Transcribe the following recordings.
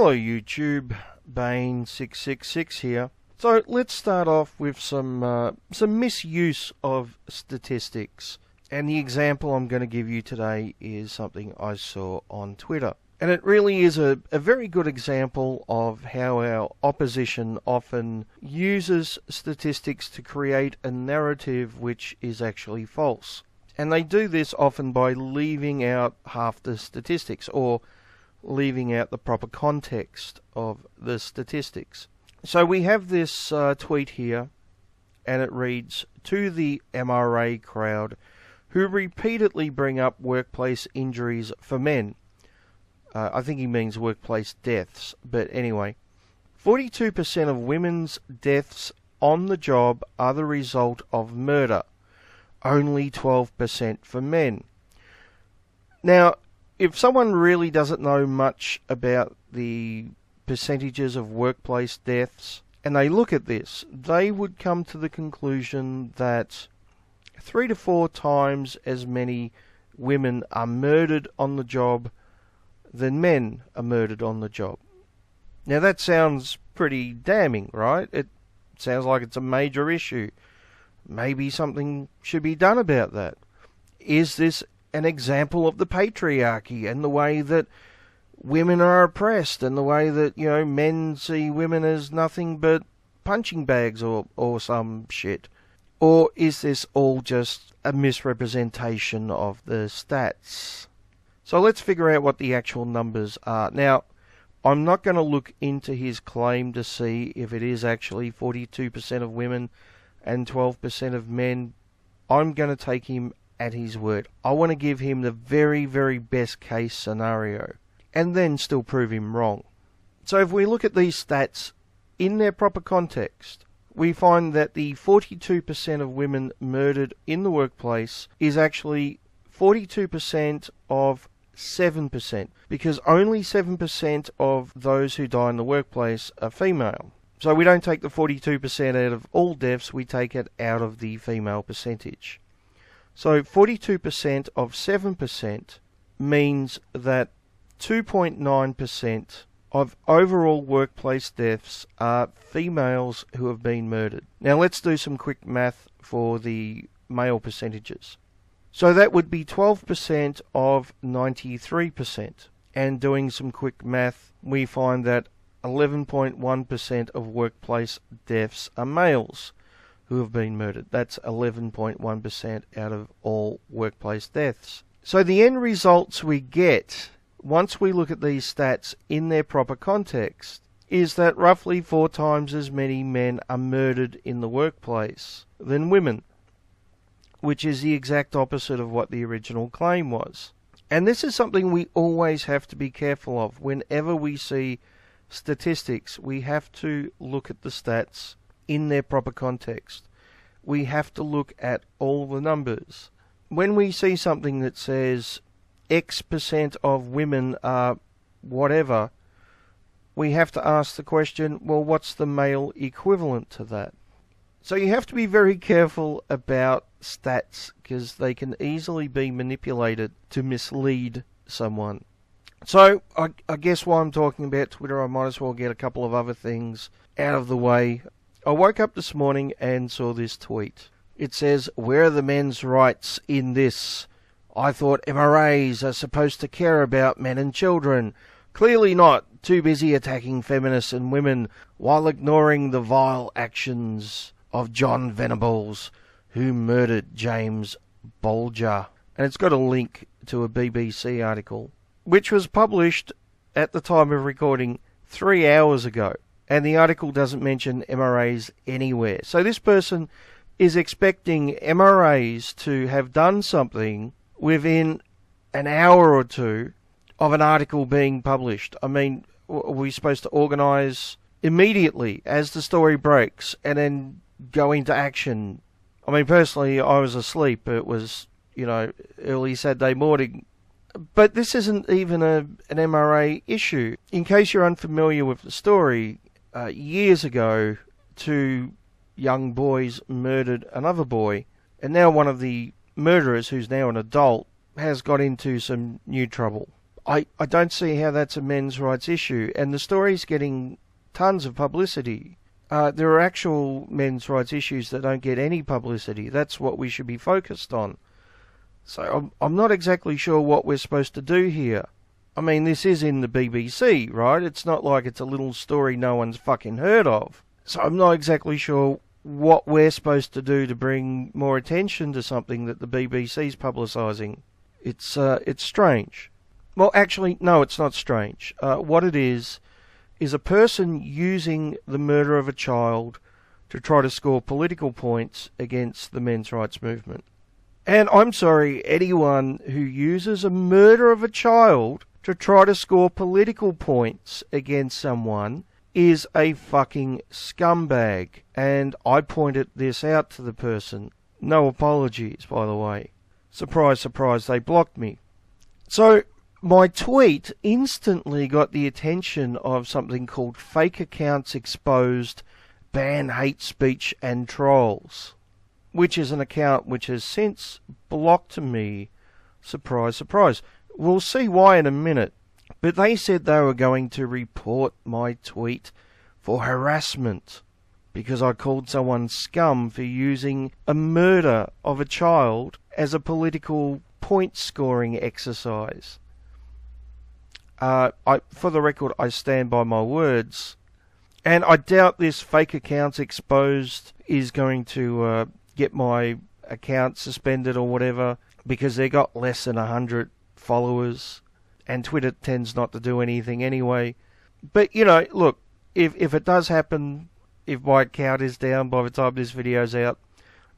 Hello YouTube, Bane666 here. So let's start off with some misuse of statistics. And the example I'm going to give you today is something I saw on Twitter. And it really is a very good example of how our opposition often uses statistics to create a narrative which is actually false. And they do this often by leaving out half the statistics or leaving out the proper context of the statistics. So we have this tweet here, and it reads, "To the MRA crowd who repeatedly bring up workplace injuries for men." I think he means workplace deaths, but anyway. 42% of women's deaths on the job are the result of murder. Only 12% for men. Now, if someone really doesn't know much about the percentages of workplace deaths, and they look at this, they would come to the conclusion that 3 to 4 times as many women are murdered on the job than men are murdered on the job. Now that sounds pretty damning, right? It sounds like it's a major issue. Maybe something should be done about that. Is this an example of the patriarchy and the way that women are oppressed and the way that, men see women as nothing but punching bags or some shit? Or is this all just a misrepresentation of the stats? So let's figure out what the actual numbers are. Now, I'm not going to look into his claim to see if it is actually 42% of women and 12% of men. I'm going to take him at his word. I want to give him the very, very best case scenario and then still prove him wrong. So if we look at these stats in their proper context, we find that the 42% of women murdered in the workplace is actually 42% of 7%, because only 7% of those who die in the workplace are female. So we don't take the 42% out of all deaths, we take it out of the female percentage. So 42% of 7% means that 2.9% of overall workplace deaths are females who have been murdered. Now let's do some quick math for the male percentages. So that would be 12% of 93%. And doing some quick math, we find that 11.1% of workplace deaths are males who have been murdered. That's 11.1% out of all workplace deaths. So the end results we get, once we look at these stats in their proper context, is that roughly 4 times as many men are murdered in the workplace than women, which is the exact opposite of what the original claim was. And this is something we always have to be careful of. Whenever we see statistics, we have to look at the stats in their proper context. We have to look at all the numbers. When we see something that says X% of women are whatever, we have to ask the question, well, what's the male equivalent to that? So you have to be very careful about stats, because they can easily be manipulated to mislead someone. So I guess while I'm talking about Twitter, I might as well get a couple of other things out of the way. I woke up this morning and saw this tweet. It says, "Where are the men's rights in this? I thought MRAs are supposed to care about men and children. Clearly not. Too busy attacking feminists and women while ignoring the vile actions of John Venables, who murdered James Bolger." And it's got a link to a BBC article, which was published at the time of recording 3 hours ago. And the article doesn't mention MRAs anywhere. So this person is expecting MRAs to have done something within an hour or two of an article being published. I mean, are we supposed to organise immediately as the story breaks and then go into action? I mean, personally, I was asleep. It was, early Saturday morning. But this isn't even an MRA issue. In case you're unfamiliar with the story, years ago, 2 young boys murdered another boy, and now one of the murderers, who's now an adult, has got into some new trouble. I don't see how that's a men's rights issue. And the story's getting tons of publicity. There are actual men's rights issues that don't get any publicity. That's what we should be focused on. So I'm not exactly sure what we're supposed to do here. I mean, this is in the BBC, right? It's not like it's a little story no one's fucking heard of. So I'm not exactly sure what we're supposed to do to bring more attention to something that the BBC's publicising. It's strange. Well, actually, no, it's not strange. What it is a person using the murder of a child to try to score political points against the men's rights movement. And I'm sorry, anyone who uses a murder of a child to try to score political points against someone is a fucking scumbag. And I pointed this out to the person. No apologies, by the way. Surprise, surprise, they blocked me. So my tweet instantly got the attention of something called Fake Accounts Exposed, Ban Hate Speech and Trolls, which is an account which has since blocked me. Surprise, surprise. We'll see why in a minute. But they said they were going to report my tweet for harassment because I called someone scum for using a murder of a child as a political point-scoring exercise. For the record, I stand by my words. And I doubt this Fake Accounts Exposed is going to get my account suspended or whatever, because they got less than 100 followers, and Twitter tends not to do anything anyway. But, you know, look, if it does happen, if my account is down by the time this video's out,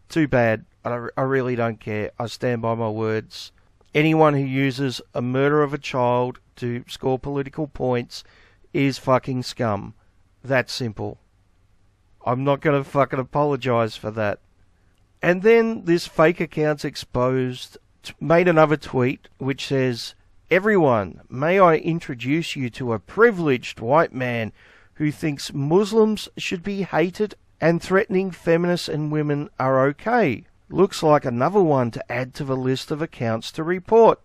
too bad. I really don't care. I stand by my words. Anyone who uses a murder of a child to score political points is fucking scum. That's simple. I'm not going to fucking apologise for that. And then this Fake Accounts Exposed made another tweet which says, "Everyone, may I introduce you to a privileged white man who thinks Muslims should be hated and threatening feminists and women are okay. Looks like another one to add to the list of accounts to report.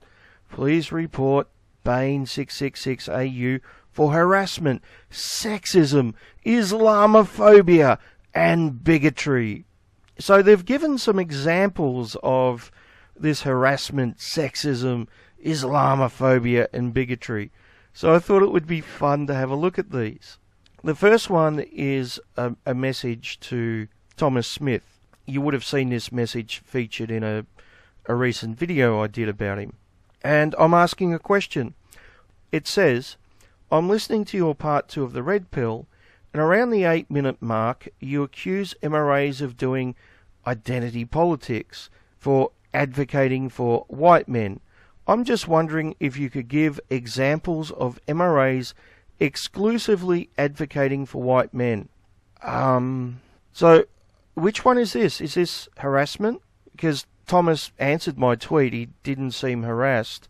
Please report Bane666AU for harassment, sexism, Islamophobia and bigotry." So they've given some examples of this harassment, sexism, Islamophobia and bigotry. So I thought it would be fun to have a look at these. The first one is a message to Thomas Smith. You would have seen this message featured in a recent video I did about him. And I'm asking a question. It says, "I'm listening to your part 2 of the Red Pill, and around the 8-minute mark, you accuse MRAs of doing identity politics for advocating for white men. I'm just wondering if you could give examples of MRAs exclusively advocating for white men." So, which one is this? Is this harassment? Because Thomas answered my tweet, he didn't seem harassed.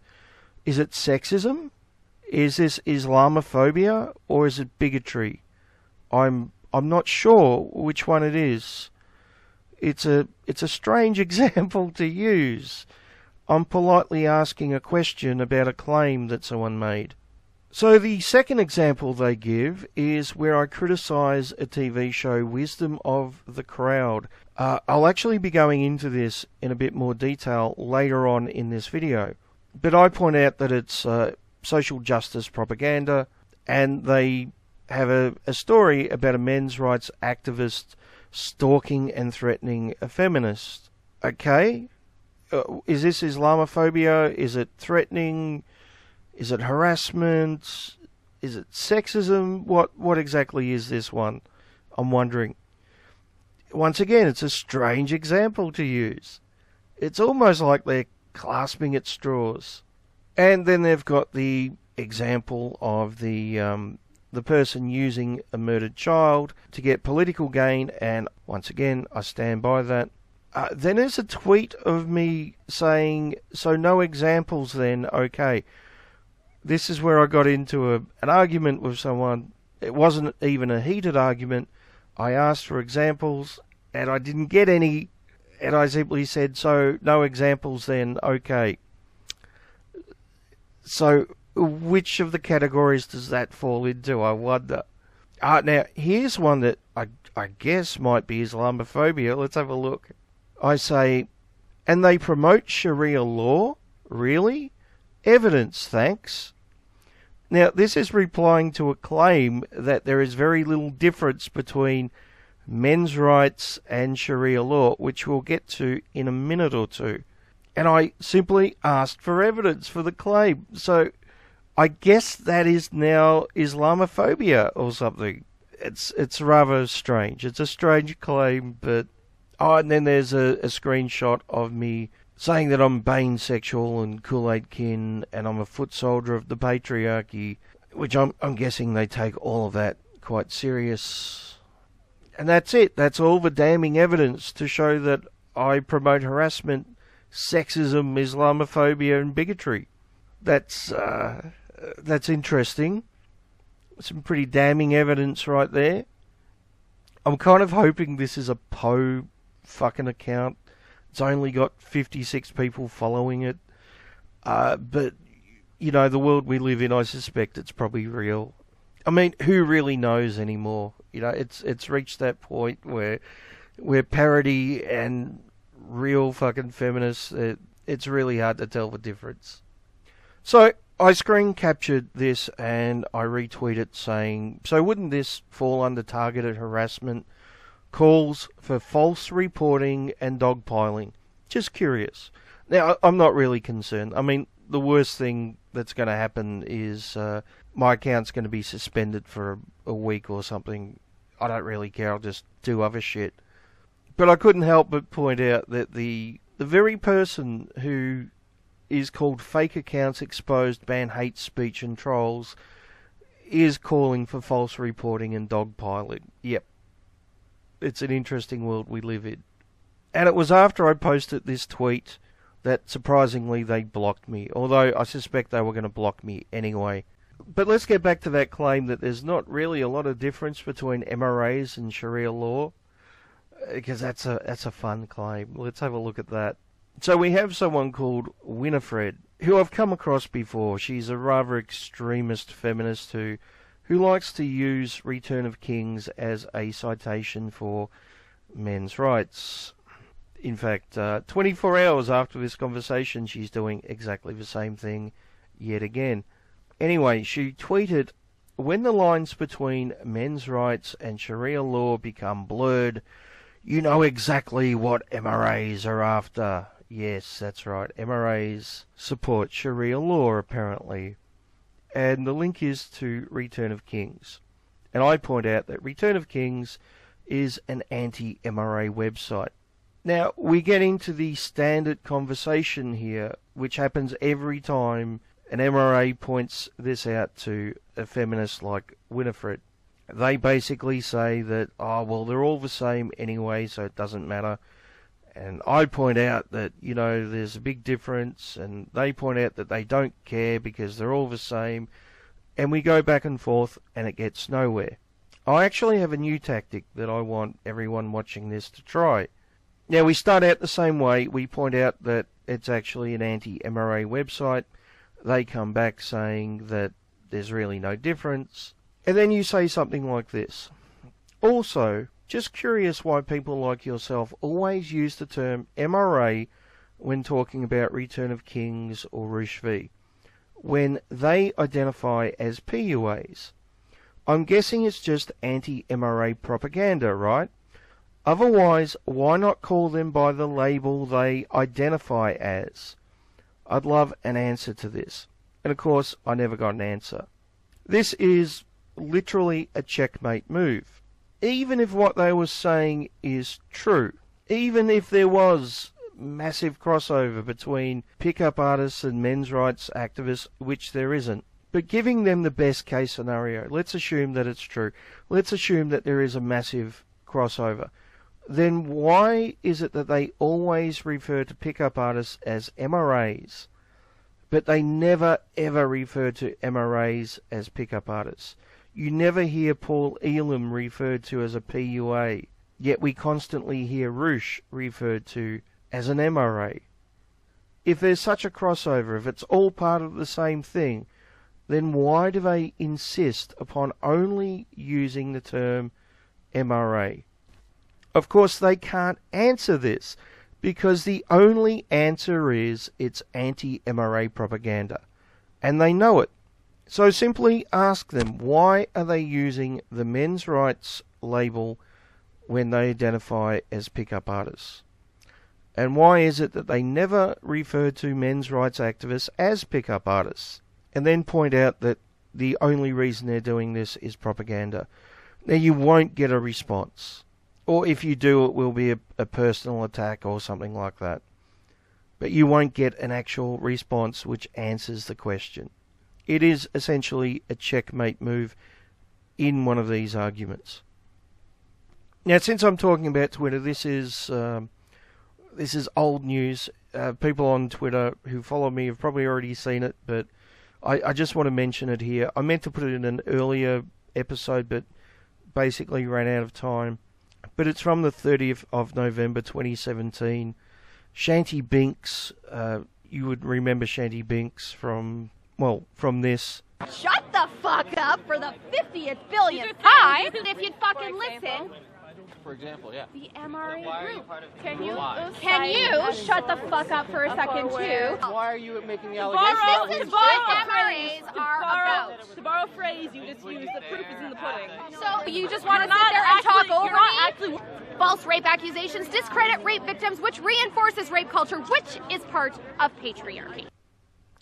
Is it sexism? Is this Islamophobia? Or is it bigotry? I'm not sure which one it is. It's a strange example to use. I'm politely asking a question about a claim that someone made. So the second example they give is where I criticise a TV show, Wisdom of the Crowd. I'll actually be going into this in a bit more detail later on in this video. But I point out that it's social justice propaganda, and they have a story about a men's rights activist stalking and threatening a feminist. Okay, is this Islamophobia? Is it threatening? Is it harassment? Is it sexism? What exactly is this one? I'm wondering. Once again, it's a strange example to use. It's almost like they're clasping at straws. And then they've got the example of the person using a murdered child to get political gain, and once again, I stand by that. Then there's a tweet of me saying, "So no examples then, okay." This is where I got into an argument with someone. It wasn't even a heated argument. I asked for examples, and I didn't get any, and I simply said, "So no examples then, okay." So which of the categories does that fall into, I wonder? Now, here's one that I guess might be Islamophobia. Let's have a look. I say, and they promote Sharia law? Really? Evidence, thanks. Now, this is replying to a claim that there is very little difference between men's rights and Sharia law, which we'll get to in a minute or two. And I simply asked for evidence for the claim. So I guess that is now Islamophobia or something. It's rather strange. It's a strange claim, but... Oh, and then there's a screenshot of me saying that I'm banesexual and Kool-Aid kin and I'm a foot soldier of the patriarchy, which I'm guessing they take all of that quite serious. And that's it. That's all the damning evidence to show that I promote harassment, sexism, Islamophobia and bigotry. That's interesting. Some pretty damning evidence right there. I'm kind of hoping this is a Poe fucking account. It's only got 56 people following it. But, you know, the world we live in, I suspect it's probably real. I mean, who really knows anymore? You know, it's reached that point where parody and real fucking feminists, it's really hard to tell the difference. So, I screen captured this and I retweeted saying, so wouldn't this fall under targeted harassment? Calls for false reporting and dogpiling. Just curious. Now, I'm not really concerned. I mean, the worst thing that's going to happen is my account's going to be suspended for a week or something. I don't really care. I'll just do other shit. But I couldn't help but point out that the very person who is called Fake Accounts Exposed Ban Hate Speech and Trolls is calling for false reporting and dogpiling. Yep. It's an interesting world we live in. And it was after I posted this tweet that surprisingly they blocked me, although I suspect they were going to block me anyway. But let's get back to that claim that there's not really a lot of difference between MRAs and Sharia law, because that's a fun claim. Let's have a look at that. So we have someone called Winifred, who I've come across before. She's a rather extremist feminist who likes to use Return of Kings as a citation for men's rights. In fact, 24 hours after this conversation, she's doing exactly the same thing yet again. Anyway, she tweeted, when the lines between men's rights and Sharia law become blurred, you know exactly what MRAs are after. Yes, that's right. MRAs support Sharia law, apparently. And the link is to Return of Kings. And I point out that Return of Kings is an anti-MRA website. Now, we get into the standard conversation here, which happens every time an MRA points this out to a feminist like Winifred. They basically say that, oh, well, they're all the same anyway, so it doesn't matter. And I point out that, you know, there's a big difference, and they point out that they don't care because they're all the same, and we go back and forth, and it gets nowhere. I actually have a new tactic that I want everyone watching this to try. Now, we start out the same way. We point out that it's actually an anti-MRA website. They come back saying that there's really no difference. And then you say something like this. Also, just curious why people like yourself always use the term MRA when talking about Return of Kings or Roosh V, when they identify as PUAs. I'm guessing it's just anti-MRA propaganda, right? Otherwise, why not call them by the label they identify as? I'd love an answer to this. And of course, I never got an answer. This is literally a checkmate move. Even if what they were saying is true, even if there was massive crossover between pickup artists and men's rights activists, which there isn't, but giving them the best case scenario, let's assume that it's true. Let's assume that there is a massive crossover. Then why is it that they always refer to pickup artists as MRAs, but they never ever refer to MRAs as pickup artists? You never hear Paul Elam referred to as a PUA, yet we constantly hear Roosh referred to as an MRA. If there's such a crossover, if it's all part of the same thing, then why do they insist upon only using the term MRA? Of course, they can't answer this, because the only answer is it's anti-MRA propaganda. And they know it. So simply ask them, why are they using the men's rights label when they identify as pickup artists? And why is it that they never refer to men's rights activists as pickup artists? And then point out that the only reason they're doing this is propaganda. Now, you won't get a response. Or if you do, it will be a personal attack or something like that. But you won't get an actual response which answers the question. It is essentially a checkmate move in one of these arguments. Now, since I'm talking about Twitter, this is old news. People on Twitter who follow me have probably already seen it, but I just want to mention it here. I meant to put it in an earlier episode, but basically ran out of time. But it's from the 30th of November 2017. Shanty Binks, you would remember Shanty Binks from this. Shut the fuck up for the 50th billionth time if you'd fucking listen. For example, yeah. The MRA group. Can you shut the fuck up for a second too? Why are you making the allegation? This is what MRAs are about. To borrow a phrase you just used, the proof is in the pudding. So you just want to sit there and talk over me? False rape accusations discredit rape victims, which reinforces rape culture, which is part of patriarchy.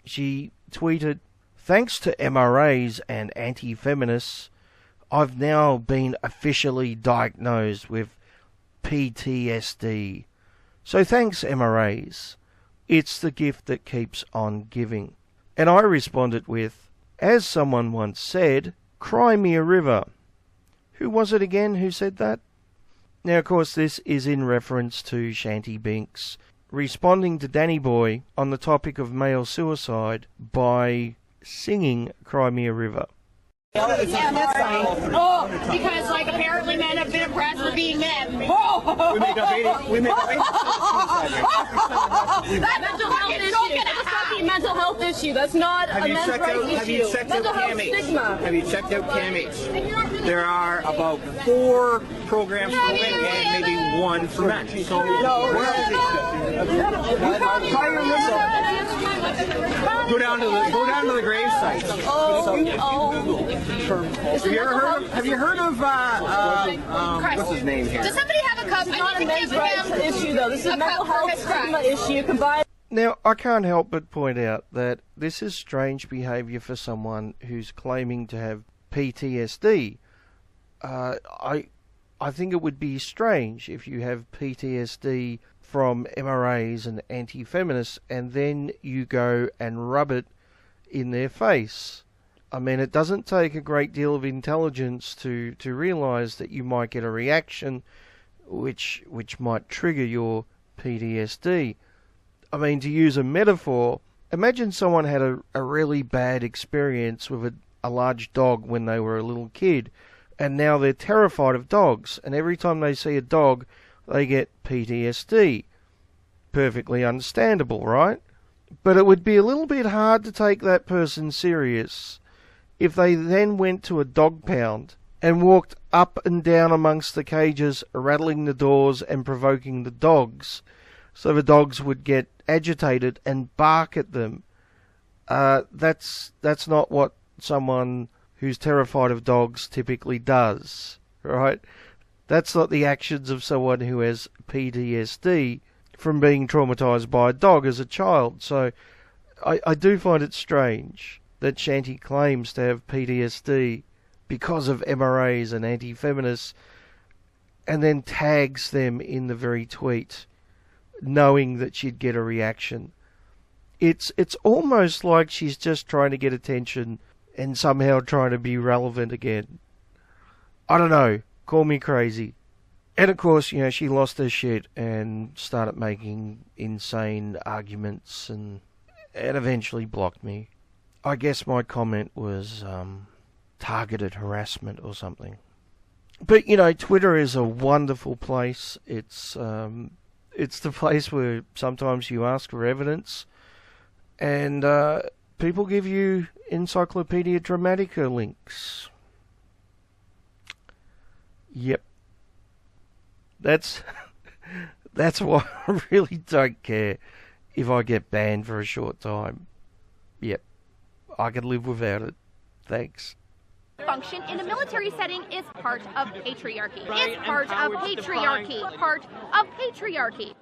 She tweeted, "Thanks to MRAs and anti-feminists, I've now been officially diagnosed with PTSD. So thanks, MRAs. It's the gift that keeps on giving." And I responded with, "As someone once said, cry me a river." Who was it again who said that? Now, of course, this is in reference to Shanty Binks responding to Danny Boy on the topic of male suicide by singing Cry Me a River. Yeah, that's fine. Oh, because apparently men have been oppressed for being men. Oh! We make up 80. That's mental health issue. That's not a mental health issue. That's not a men's rights issue. Have you checked out mental health CAMH? stigma. Have you checked out CAMH? There are about 4 programs for women and maybe 1 for men. So go down to the grave site. Have you heard of what's his name here? Does somebody have a cup? It's not a men's rights issue, though. This is a mental health stigma issue combined. Now, I can't help but point out that this is strange behaviour for someone who's claiming to have PTSD. I think it would be strange if you have PTSD from MRAs and anti-feminists and then you go and rub it in their face. I mean, it doesn't take a great deal of intelligence to realise that you might get a reaction which might trigger your PTSD. I mean, to use a metaphor, imagine someone had a really bad experience with a large dog when they were a little kid, and now they're terrified of dogs, and every time they see a dog, they get PTSD. Perfectly understandable, right? But it would be a little bit hard to take that person serious if they then went to a dog pound and walked up and down amongst the cages, rattling the doors and provoking the dogs, so the dogs would get agitated and bark at them. That's not what someone who's terrified of dogs typically does, right? That's not the actions of someone who has PTSD from being traumatized by a dog as a child. So I do find it strange that Shanty claims to have PTSD because of MRAs and anti-feminists and then tags them in the very tweet, knowing that she'd get a reaction. It's almost like she's just trying to get attention and somehow trying to be relevant again. I don't know. Call me crazy. And of course, she lost her shit and started making insane arguments and eventually blocked me. I guess my comment was targeted harassment or something. But, Twitter is a wonderful place. It's the place where sometimes you ask for evidence and people give you Encyclopedia Dramatica links. Yep. That's why I really don't care if I get banned for a short time. Yep. I can live without it. Thanks. Function in a military setting is part of patriarchy. Is part of patriarchy. Part of patriarchy.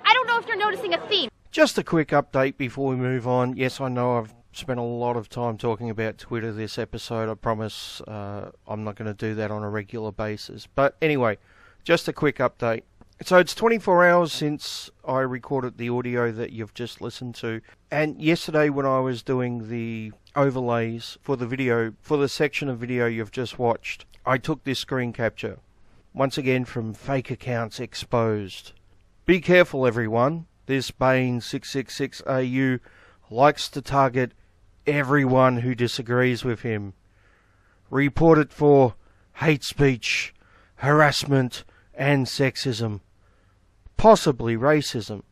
I don't know if you're noticing a theme. Just a quick update before we move on. Yes, I know I've spent a lot of time talking about Twitter this episode. I promise I'm not going to do that on a regular basis. But anyway, just a quick update. So it's 24 hours since I recorded the audio that you've just listened to. And yesterday when I was doing the overlays for the video, for the section of video you've just watched, I took this screen capture. Once again from Fake Accounts Exposed. Be careful, everyone. This Bane666AU likes to target everyone who disagrees with him. Report it for hate speech, harassment, and sexism. Possibly racism.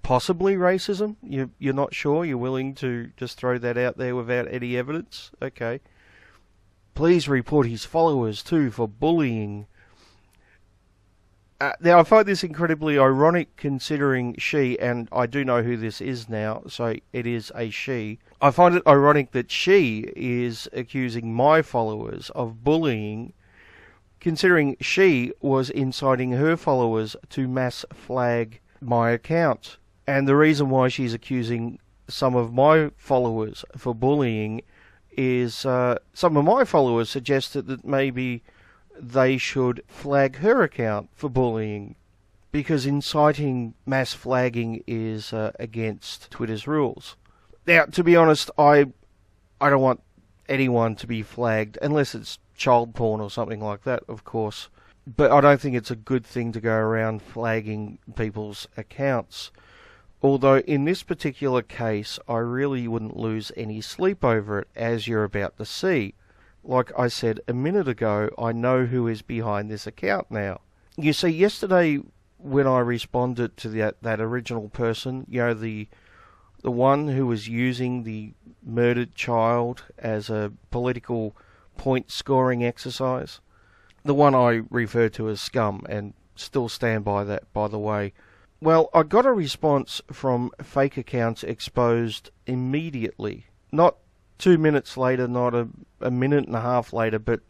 Possibly racism? You're not sure? You're willing to just throw that out there without any evidence? Okay. Please report his followers too for bullying. Now, I find this incredibly ironic considering she, and I do know who this is now, so it is a she. I find it ironic that she is accusing my followers of bullying, considering she was inciting her followers to mass flag my account. And the reason why she's accusing some of my followers for bullying is some of my followers suggested that maybe they should flag her account for bullying, because inciting mass flagging is against Twitter's rules. Now, to be honest, I don't want anyone to be flagged, unless it's child porn or something like that, of course. But I don't think it's a good thing to go around flagging people's accounts. Although in this particular case, I really wouldn't lose any sleep over it, as you're about to see. Like I said a minute ago, I know who is behind this account now. You see, yesterday when I responded to that original person, you know, the one who was using the murdered child as a political point-scoring exercise, the one I refer to as scum, and still stand by that, by the way. Well, I got a response from Fake Accounts Exposed immediately. Not 2 minutes later, not a minute and a half later, but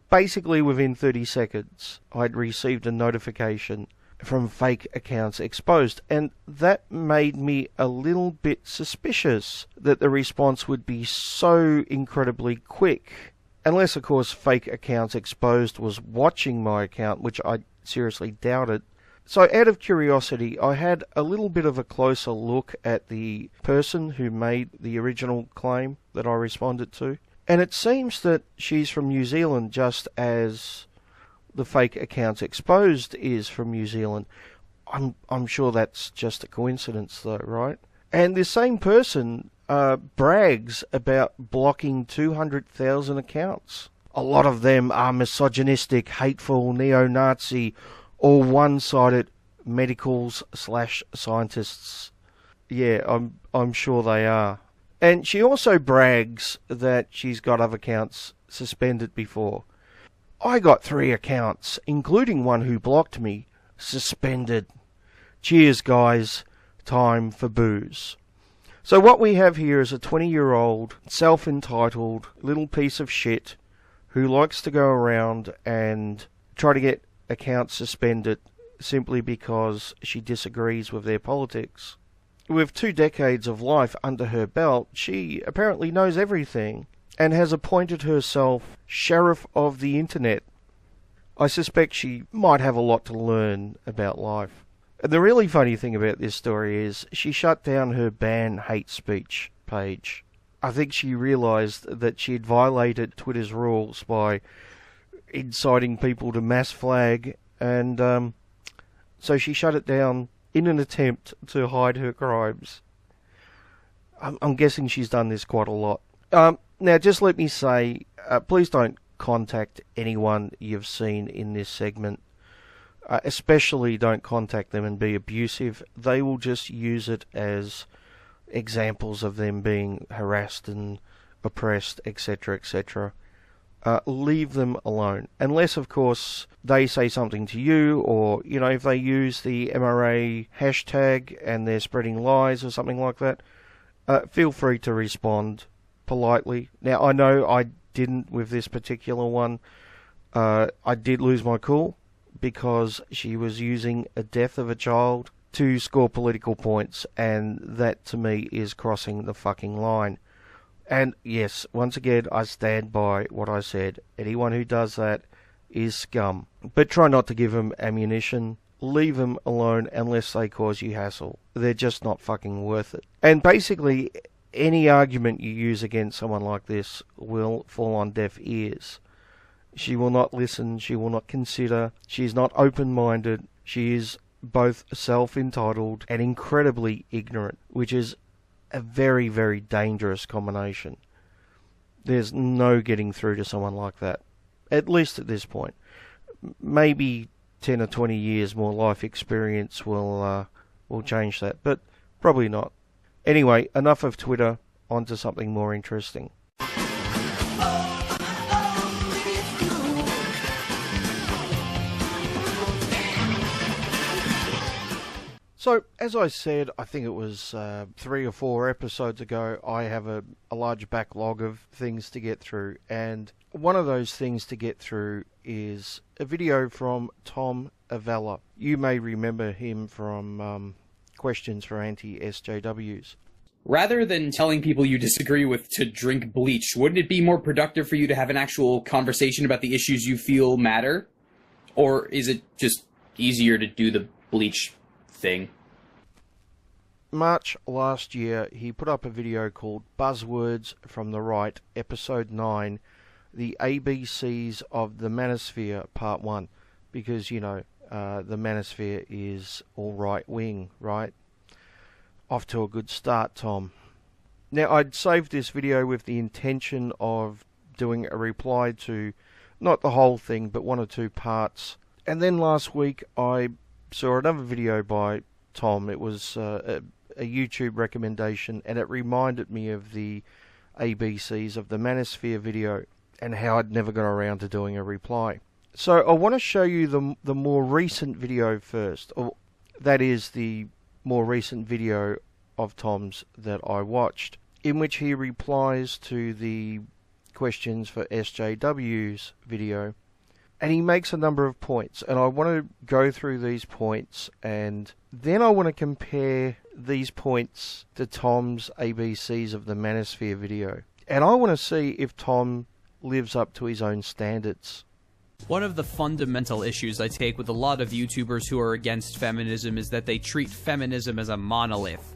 basically within 30 seconds, I'd received a notification from Fake Accounts Exposed, and that made me a little bit suspicious that the response would be so incredibly quick. Unless, of course, Fake Accounts Exposed was watching my account, which I seriously doubted. So out of curiosity, I had a little bit of a closer look at the person who made the original claim that I responded to. And it seems that she's from New Zealand, just as the Fake Accounts Exposed is from New Zealand. I'm sure that's just a coincidence though, right? And this same person brags about blocking 200,000 accounts. A lot of them are misogynistic, hateful, neo-Nazi, or one-sided medicals/scientists. Yeah, I'm sure they are. And she also brags that she's got other accounts suspended before. I got 3 accounts, including one who blocked me, suspended. Cheers, guys. Time for booze. So what we have here is a 20-year-old, self-entitled little piece of shit who likes to go around and try to get accounts suspended simply because she disagrees with their politics. With 2 decades of life under her belt, she apparently knows everything and has appointed herself Sheriff of the Internet. I suspect she might have a lot to learn about life. And the really funny thing about this story is she shut down her ban hate speech page. I think she realised that she had violated Twitter's rules by inciting people to mass flag, and so she shut it down in an attempt to hide her crimes. I'm guessing she's done this quite a lot. Now, just let me say, please don't contact anyone you've seen in this segment. Especially don't contact them and be abusive. They will just use it as examples of them being harassed and oppressed, etc., etc. Leave them alone. Unless, of course, they say something to you, or, you know, if they use the MRA hashtag and they're spreading lies or something like that, feel free to respond politely. Now, I know I didn't with this particular one. I did lose my cool because she was using a death of a child to score political points, and that to me is crossing the fucking line. And yes, once again, I stand by what I said. Anyone who does that is scum. But try not to give them ammunition. Leave them alone unless they cause you hassle. They're just not fucking worth it. And basically, any argument you use against someone like this will fall on deaf ears. She will not listen, she will not consider, she is not open-minded, she is both self-entitled and incredibly ignorant, which is a very, very dangerous combination. There's no getting through to someone like that, at least at this point. Maybe 10 or 20 years more life experience will change that, but probably not. Anyway, enough of Twitter, on to something more interesting. So, as I said, I think it was 3 or 4 episodes ago, I have a large backlog of things to get through, and one of those things to get through is a video from Tom Avella. You may remember him from Questions for Anti-SJWs. Rather than telling people you disagree with to drink bleach, wouldn't it be more productive for you to have an actual conversation about the issues you feel matter? Or is it just easier to do the bleach thing? March last year, he put up a video called Buzzwords from the Right, Episode 9, The ABCs of the Manosphere, Part 1. Because, you know, the Manosphere is all right-wing, right? Off to a good start, Tom. Now, I'd saved this video with the intention of doing a reply to, not the whole thing, but 1 or 2 parts. And then last week, I saw another video by Tom. It was a YouTube recommendation, and it reminded me of the ABCs of the Manosphere video and how I'd never got around to doing a reply. So I want to show you the more recent video first. Or, that is the more recent video of Tom's that I watched, in which he replies to the Questions for SJWs video, and he makes a number of points, and I want to go through these points, and then I want to compare these points to Tom's ABCs of the Manosphere video, and I want to see if Tom lives up to his own standards. One of the fundamental issues I take with a lot of YouTubers who are against feminism is that they treat feminism as a monolith.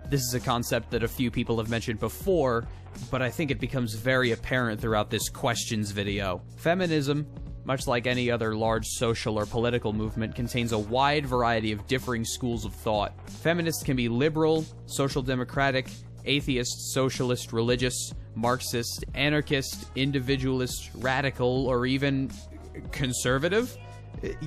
This is a concept that a few people have mentioned before, but I think it becomes very apparent throughout this Questions video. Feminism, much like any other large social or political movement, contains a wide variety of differing schools of thought. Feminists can be liberal, social democratic, atheist, socialist, religious, Marxist, anarchist, individualist, radical, or even conservative?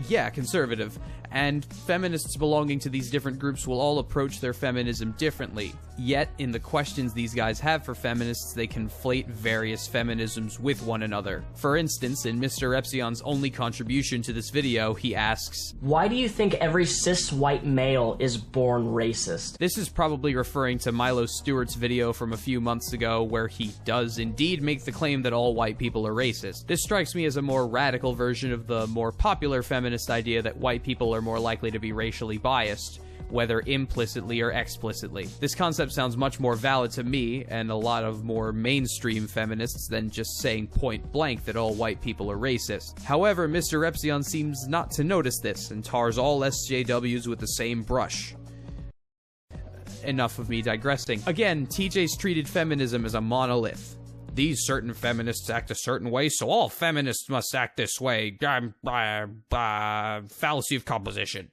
Yeah, conservative. And feminists belonging to these different groups will all approach their feminism differently. Yet, in the questions these guys have for feminists, they conflate various feminisms with one another. For instance, in Mr. Epsion's only contribution to this video, he asks, "Why do you think every cis white male is born racist?" This is probably referring to Milo Stewart's video from a few months ago, where he does indeed make the claim that all white people are racist. This strikes me as a more radical version of the more popular feminist idea that white people are more likely to be racially biased, whether implicitly or explicitly. This concept sounds much more valid to me and a lot of more mainstream feminists than just saying point blank that all white people are racist. However, Mr. Epsion seems not to notice this and tars all SJWs with the same brush. Enough of me digressing. Again, TJ's treated feminism as a monolith. These certain feminists act a certain way, so all feminists must act this way. Fallacy of composition.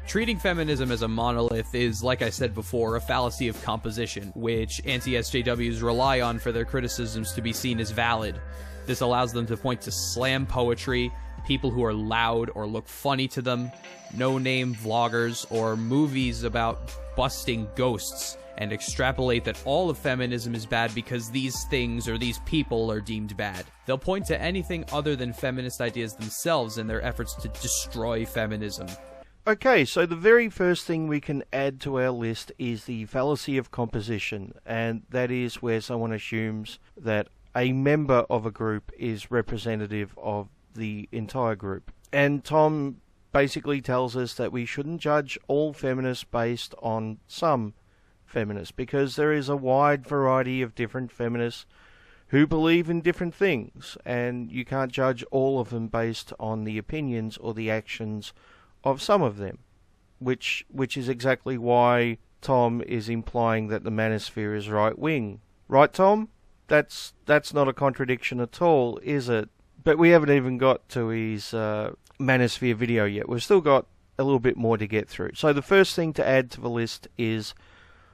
Treating feminism as a monolith is, like I said before, a fallacy of composition, which anti-SJWs rely on for their criticisms to be seen as valid. This allows them to point to slam poetry, people who are loud or look funny to them, no-name vloggers, or movies about busting ghosts, and extrapolate that all of feminism is bad because these things or these people are deemed bad. They'll point to anything other than feminist ideas themselves in their efforts to destroy feminism. Okay, so the very first thing we can add to our list is the fallacy of composition, and that is where someone assumes that a member of a group is representative of the entire group. And Tom basically tells us that we shouldn't judge all feminists based on some feminists, because there is a wide variety of different feminists who believe in different things, and you can't judge all of them based on the opinions or the actions of some of them, which is exactly why Tom is implying that the Manosphere is right-wing. Right, Tom? That's not a contradiction at all, is it? But we haven't even got to his Manosphere video yet. We've still got a little bit more to get through. So the first thing to add to the list is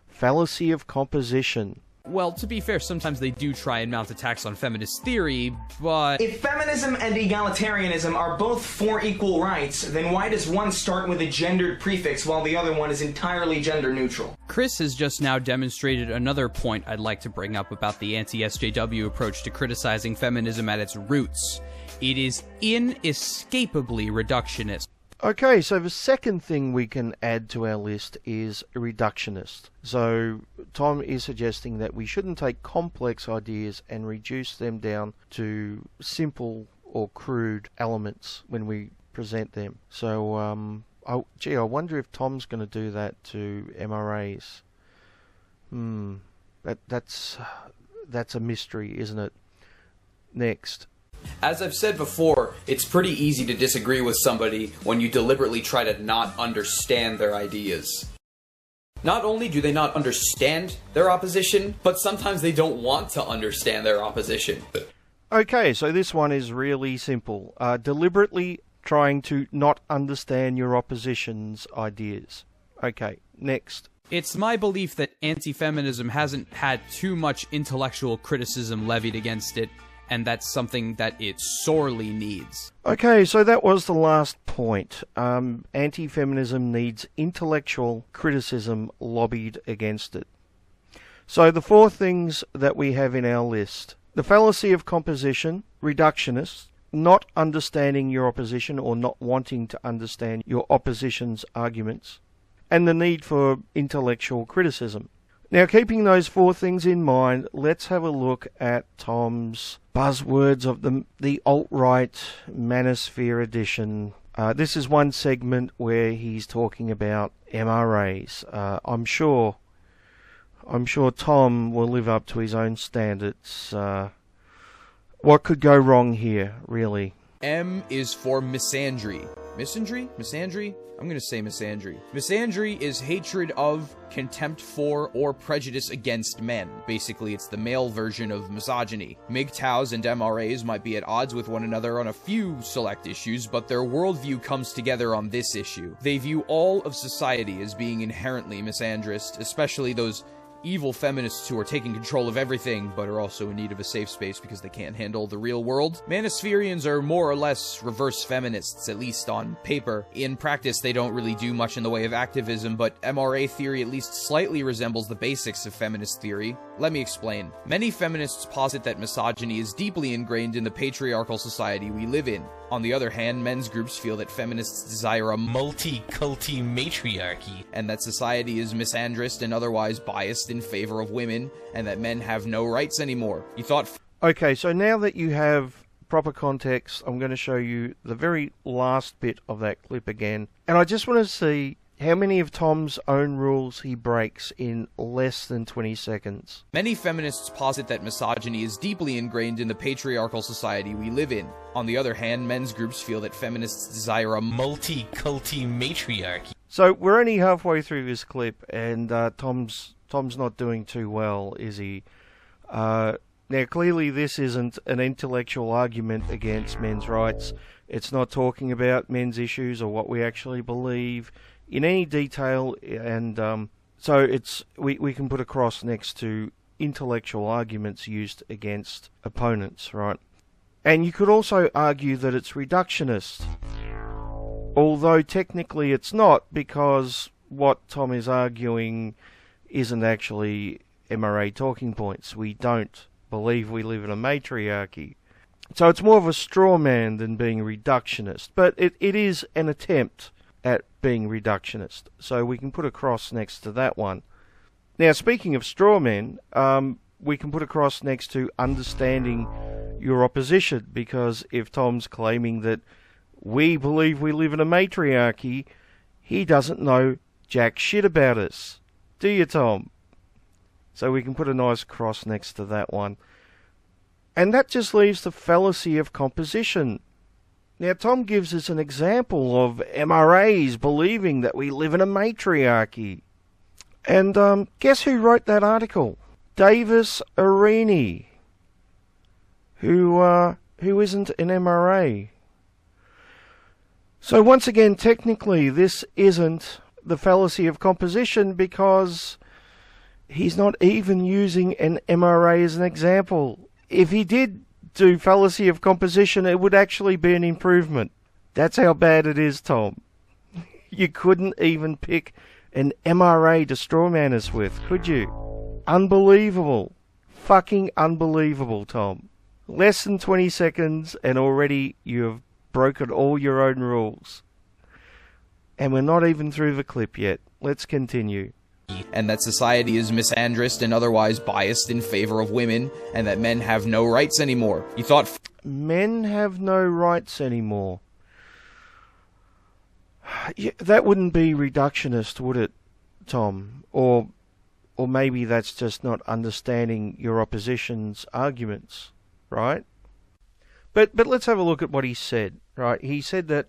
fallacy of composition. Well, to be fair, sometimes they do try and mount attacks on feminist theory, but... If feminism and egalitarianism are both for equal rights, then why does one start with a gendered prefix while the other one is entirely gender neutral? Chris has just now demonstrated another point I'd like to bring up about the anti-SJW approach to criticizing feminism at its roots. It is inescapably reductionist. Okay, so the second thing we can add to our list is reductionist. So Tom is suggesting that we shouldn't take complex ideas and reduce them down to simple or crude elements when we present them. So, I wonder if Tom's going to do that to MRAs. That's a mystery, isn't it? Next. As I've said before, it's pretty easy to disagree with somebody when you deliberately try to not understand their ideas. Not only do they not understand their opposition, but sometimes they don't want to understand their opposition. Okay, so this one is really simple. Deliberately trying to not understand your opposition's ideas. Okay, next. It's my belief that anti-feminism hasn't had too much intellectual criticism levied against it, and that's something that it sorely needs. Okay, so that was the last point. Anti-feminism needs intellectual criticism lobbied against it. So the four things that we have in our list: the fallacy of composition, reductionist, not understanding your opposition or not wanting to understand your opposition's arguments, and the need for intellectual criticism. Now, keeping those four things in mind, let's have a look at Tom's Buzzwords of the alt-right Manosphere edition. This is one segment where he's talking about MRAs. I'm sure Tom will live up to his own standards. What could go wrong here, really? M is for misandry. Misandry? Misandry? I'm gonna say misandry. Misandry is hatred of, contempt for, or prejudice against men. Basically, it's the male version of misogyny. MGTOWs and MRAs might be at odds with one another on a few select issues, but their worldview comes together on this issue. They view all of society as being inherently misandrist, especially those evil feminists who are taking control of everything, but are also in need of a safe space because they can't handle the real world. Manospherians are more or less reverse feminists, at least on paper. In practice, they don't really do much in the way of activism, but MRA theory at least slightly resembles the basics of feminist theory. Let me explain. Many feminists posit that misogyny is deeply ingrained in the patriarchal society we live in. On the other hand, men's groups feel that feminists desire a multi-culty matriarchy, and that society is misandrist and otherwise biased in favor of women, and that men have no rights anymore. You thought... Okay, so now that you have proper context, I'm going to show you the very last bit of that clip again. And I just want to see how many of Tom's own rules he breaks in less than 20 seconds. Many feminists posit that misogyny is deeply ingrained in the patriarchal society we live in. On the other hand, men's groups feel that feminists desire a multi-culty matriarchy. So we're only halfway through this clip, and Tom's not doing too well, is he? Now, clearly this isn't an intellectual argument against men's rights. It's not talking about men's issues or what we actually believe in any detail, and so it's we can put a cross next to intellectual arguments used against opponents, right? And you could also argue that it's reductionist, although technically it's not, because what Tom is arguing isn't actually MRA talking points. We don't believe we live in a matriarchy. So it's more of a straw man than being reductionist, but it is an attempt at being reductionist. So we can put a cross next to that one. Now, speaking of straw men, we can put a cross next to understanding your opposition, because if Tom's claiming that we believe we live in a matriarchy, he doesn't know jack shit about us. Do you, Tom? So we can put a nice cross next to that one. And that just leaves the fallacy of composition. Now, Tom gives us an example of MRAs believing that we live in a matriarchy. And guess who wrote that article? Davis Arini, who isn't an MRA. So once again, technically, this isn't the fallacy of composition, because he's not even using an MRA as an example. If he did do fallacy of composition, it would actually be an improvement. That's how bad it is, Tom. You couldn't even pick an MRA to strawman us with, could you? Unbelievable. Fucking unbelievable, Tom. Less than 20 seconds and already you have broken all your own rules. And we're not even through the clip yet. Let's continue. And that society is misandrist and otherwise biased in favor of women, and that men have no rights anymore. You thought men have no rights anymore. Yeah, that wouldn't be reductionist, would it, Tom? Or maybe that's just not understanding your opposition's arguments, right? But let's have a look at what he said, right? He said that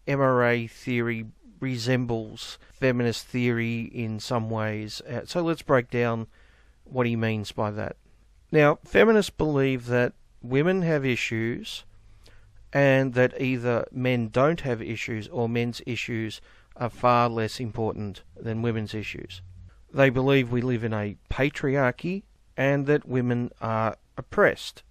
MRA theory resembles feminist theory in some ways. So let's break down what he means by that. Now, feminists believe that women have issues and that either men don't have issues or men's issues are far less important than women's issues. They believe we live in a patriarchy and that women are oppressed.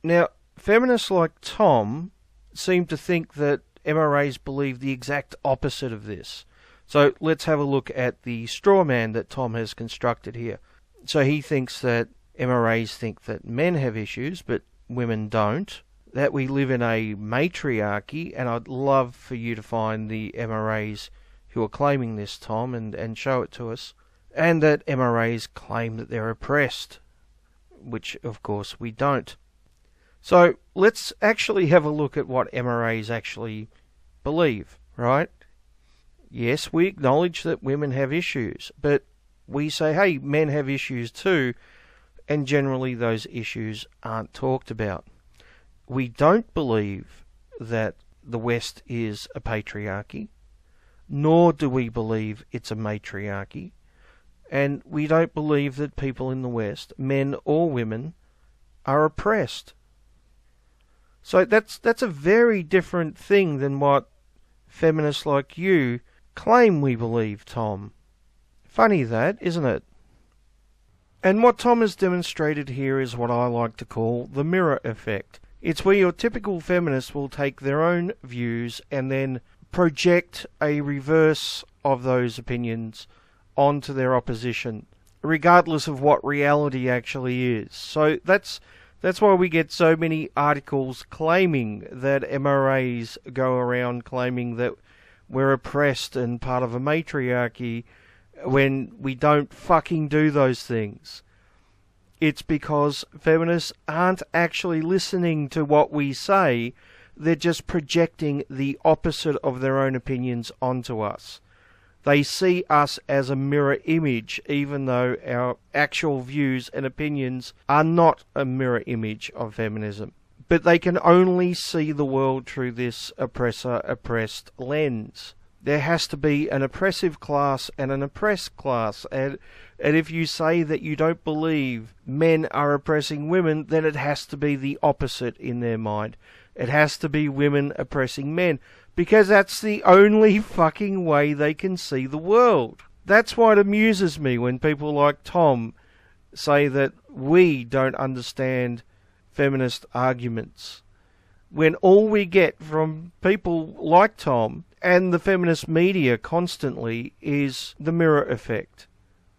Now, feminists like Tom seem to think that MRAs believe the exact opposite of this. So let's have a look at the straw man that Tom has constructed here. So he thinks that MRAs think that men have issues, but women don't. That we live in a matriarchy, and I'd love for you to find the MRAs who are claiming this, Tom, and show it to us. And that MRAs claim that they're oppressed, which of course we don't. So let's actually have a look at what MRAs actually believe, right? Yes, we acknowledge that women have issues, but we say, hey, men have issues too, and generally those issues aren't talked about. We don't believe that the West is a patriarchy, nor do we believe it's a matriarchy, and we don't believe that people in the West, men or women, are oppressed. So that's a very different thing than what feminists like you claim we believe, Tom. Funny that, isn't it? And what Tom has demonstrated here is what I like to call the mirror effect. It's where your typical feminist will take their own views and then project a reverse of those opinions onto their opposition, regardless of what reality actually is. So that's why we get so many articles claiming that MRAs go around claiming that we're oppressed and part of a matriarchy when we don't fucking do those things. It's because feminists aren't actually listening to what we say, they're just projecting the opposite of their own opinions onto us. They see us as a mirror image, even though our actual views and opinions are not a mirror image of feminism. But they can only see the world through this oppressor-oppressed lens. There has to be an oppressive class and an oppressed class. And if you say that you don't believe men are oppressing women, then it has to be the opposite in their mind. It has to be women oppressing men. Because that's the only fucking way they can see the world. That's why it amuses me when people like Tom say that we don't understand feminist arguments. When all we get from people like Tom and the feminist media constantly is the mirror effect.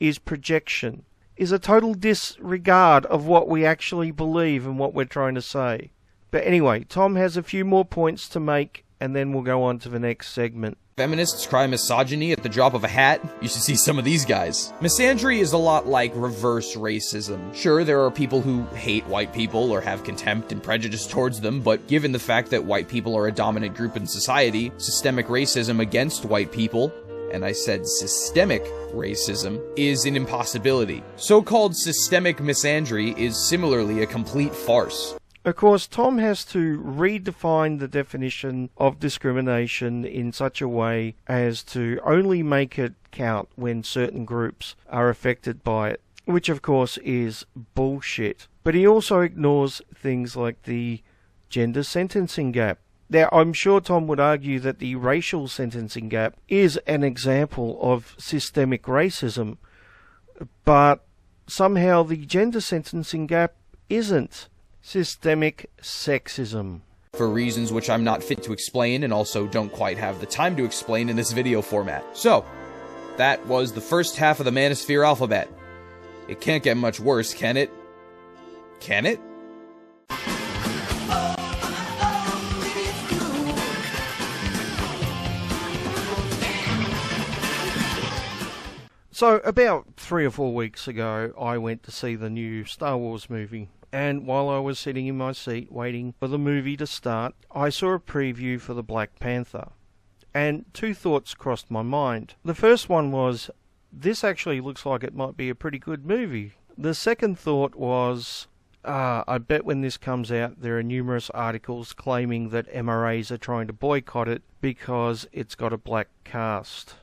is projection, is a total disregard of what we actually believe and what we're trying to say. But anyway, Tom has a few more points to make, and then we'll go on to the next segment. Feminists cry misogyny at the drop of a hat. You should see some of these guys. Misandry is a lot like reverse racism. Sure, there are people who hate white people or have contempt and prejudice towards them, but given the fact that white people are a dominant group in society, systemic racism against white people, and I said systemic racism, is an impossibility. So-called systemic misandry is similarly a complete farce. Of course, Tom has to redefine the definition of discrimination in such a way as to only make it count when certain groups are affected by it, which of course is bullshit. But he also ignores things like the gender sentencing gap. Now, I'm sure Tom would argue that the racial sentencing gap is an example of systemic racism, but somehow the gender sentencing gap isn't. Systemic sexism. For reasons which I'm not fit to explain and also don't quite have the time to explain in this video format. So, that was the first half of the Manosphere alphabet. It can't get much worse, can it? Can it? So, about 3 or 4 weeks ago, I went to see the new Star Wars movie. And while I was sitting in my seat waiting for the movie to start, I saw a preview for the Black Panther. And 2 thoughts crossed my mind. The first one was, this actually looks like it might be a pretty good movie. The second thought was, I bet when this comes out there are numerous articles claiming that MRAs are trying to boycott it because it's got a black cast.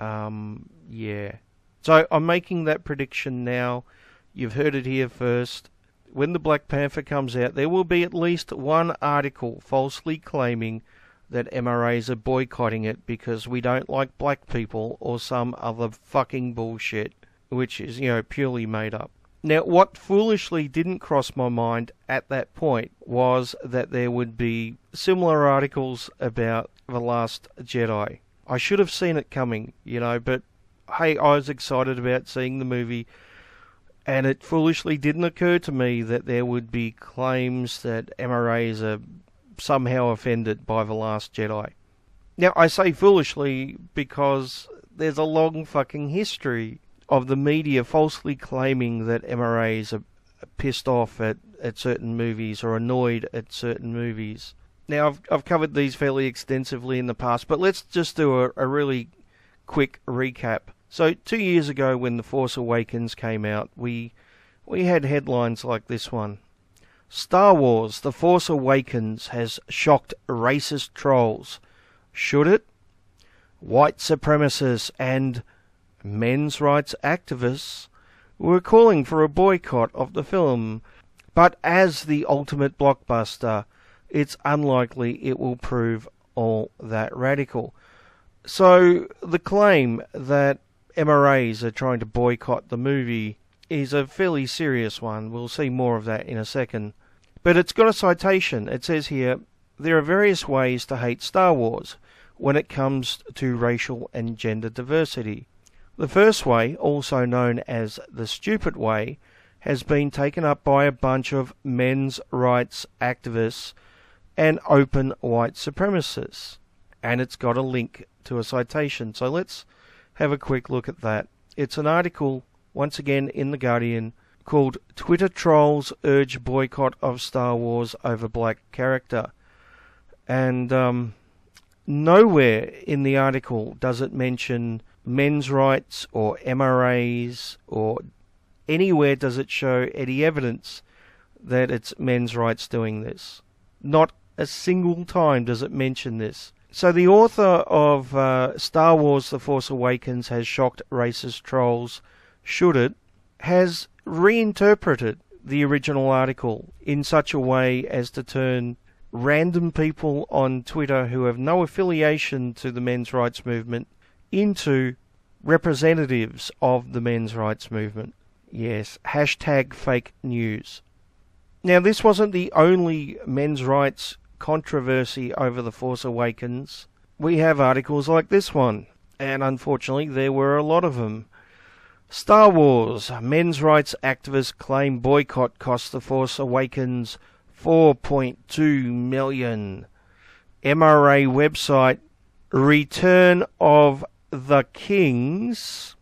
Yeah. So I'm making that prediction now. You've heard it here first. When the Black Panther comes out, there will be at least one article falsely claiming that MRAs are boycotting it because we don't like black people or some other fucking bullshit, which is, purely made up. Now, what foolishly didn't cross my mind at that point was that there would be similar articles about The Last Jedi. I should have seen it coming, but hey, I was excited about seeing the movie. And it foolishly didn't occur to me that there would be claims that MRAs are somehow offended by The Last Jedi. Now, I say foolishly because there's a long fucking history of the media falsely claiming that MRAs are pissed off at certain movies or annoyed at certain movies. Now, I've covered these fairly extensively in the past, but let's just do a really quick recap. So 2 years ago when The Force Awakens came out, we had headlines like this one. Star Wars, The Force Awakens has shocked racist trolls. Should it? White supremacists and men's rights activists were calling for a boycott of the film. But as the ultimate blockbuster, it's unlikely it will prove all that radical. So the claim that MRAs are trying to boycott the movie is a fairly serious one. We'll see more of that in a second. But it's got a citation. It says here, there are various ways to hate Star Wars when it comes to racial and gender diversity. The first way, also known as the stupid way, has been taken up by a bunch of men's rights activists and open white supremacists. And it's got a link to a citation. So let's have a quick look at that. It's an article, once again in The Guardian, called Twitter Trolls Urge Boycott of Star Wars Over Black Character. And nowhere in the article does it mention men's rights or MRAs, or anywhere does it show any evidence that it's men's rights doing this. Not a single time does it mention this. So the author of Star Wars The Force Awakens has shocked racist trolls, should it, has reinterpreted the original article in such a way as to turn random people on Twitter who have no affiliation to the men's rights movement into representatives of the men's rights movement. Yes, hashtag fake news. Now, this wasn't the only men's rights controversy over The Force Awakens. We have articles like this one, and unfortunately there were a lot of them. Star Wars. Men's rights activists claim boycott cost The Force Awakens $4.2 million. MRA website Return of the Kings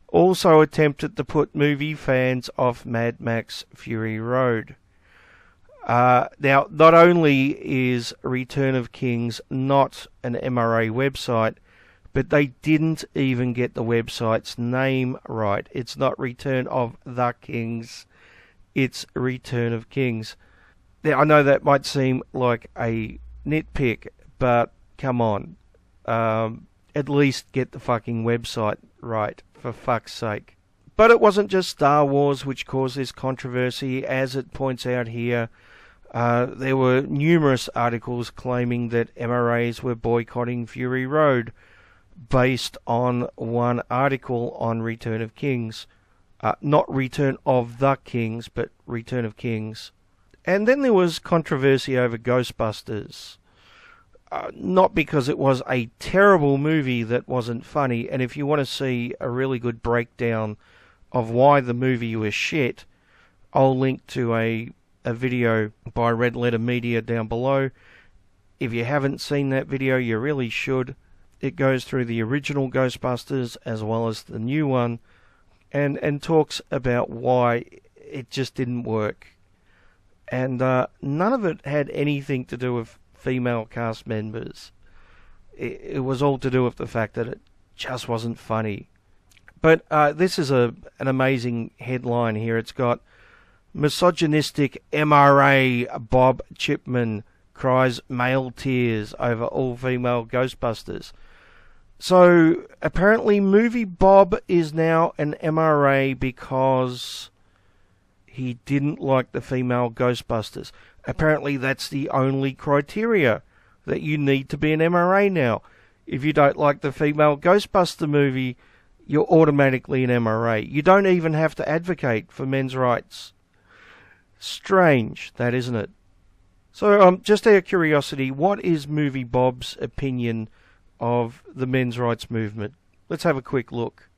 also attempted to put movie fans off Mad Max Fury Road. Now, not only is Return of Kings not an MRA website, but they didn't even get the website's name right. It's not Return of the Kings, it's Return of Kings. Now, I know that might seem like a nitpick, but come on. At least get the fucking website right, for fuck's sake. But it wasn't just Star Wars which caused this controversy. As it points out here, there were numerous articles claiming that MRAs were boycotting Fury Road based on one article on Return of Kings. Not Return of the Kings, but Return of Kings. And then there was controversy over Ghostbusters. Not because it was a terrible movie that wasn't funny, and if you want to see a really good breakdown of why the movie was shit, I'll link to a video by Red Letter Media down below. If you haven't seen that video, you really should. It goes through the original Ghostbusters as well as the new one, and talks about why it just didn't work. And none of it had anything to do with female cast members. It was all to do with the fact that it just wasn't funny. But this is an amazing headline here. It's got misogynistic MRA Bob Chipman cries male tears over all-female Ghostbusters. So apparently Movie Bob is now an MRA because he didn't like the female Ghostbusters. Apparently that's the only criteria that you need to be an MRA now. If you don't like the female Ghostbuster movie, you're automatically an MRA. You don't even have to advocate for men's rights. Strange, that, isn't it? So, just out of curiosity, what is Movie Bob's opinion of the men's rights movement? Let's have a quick look.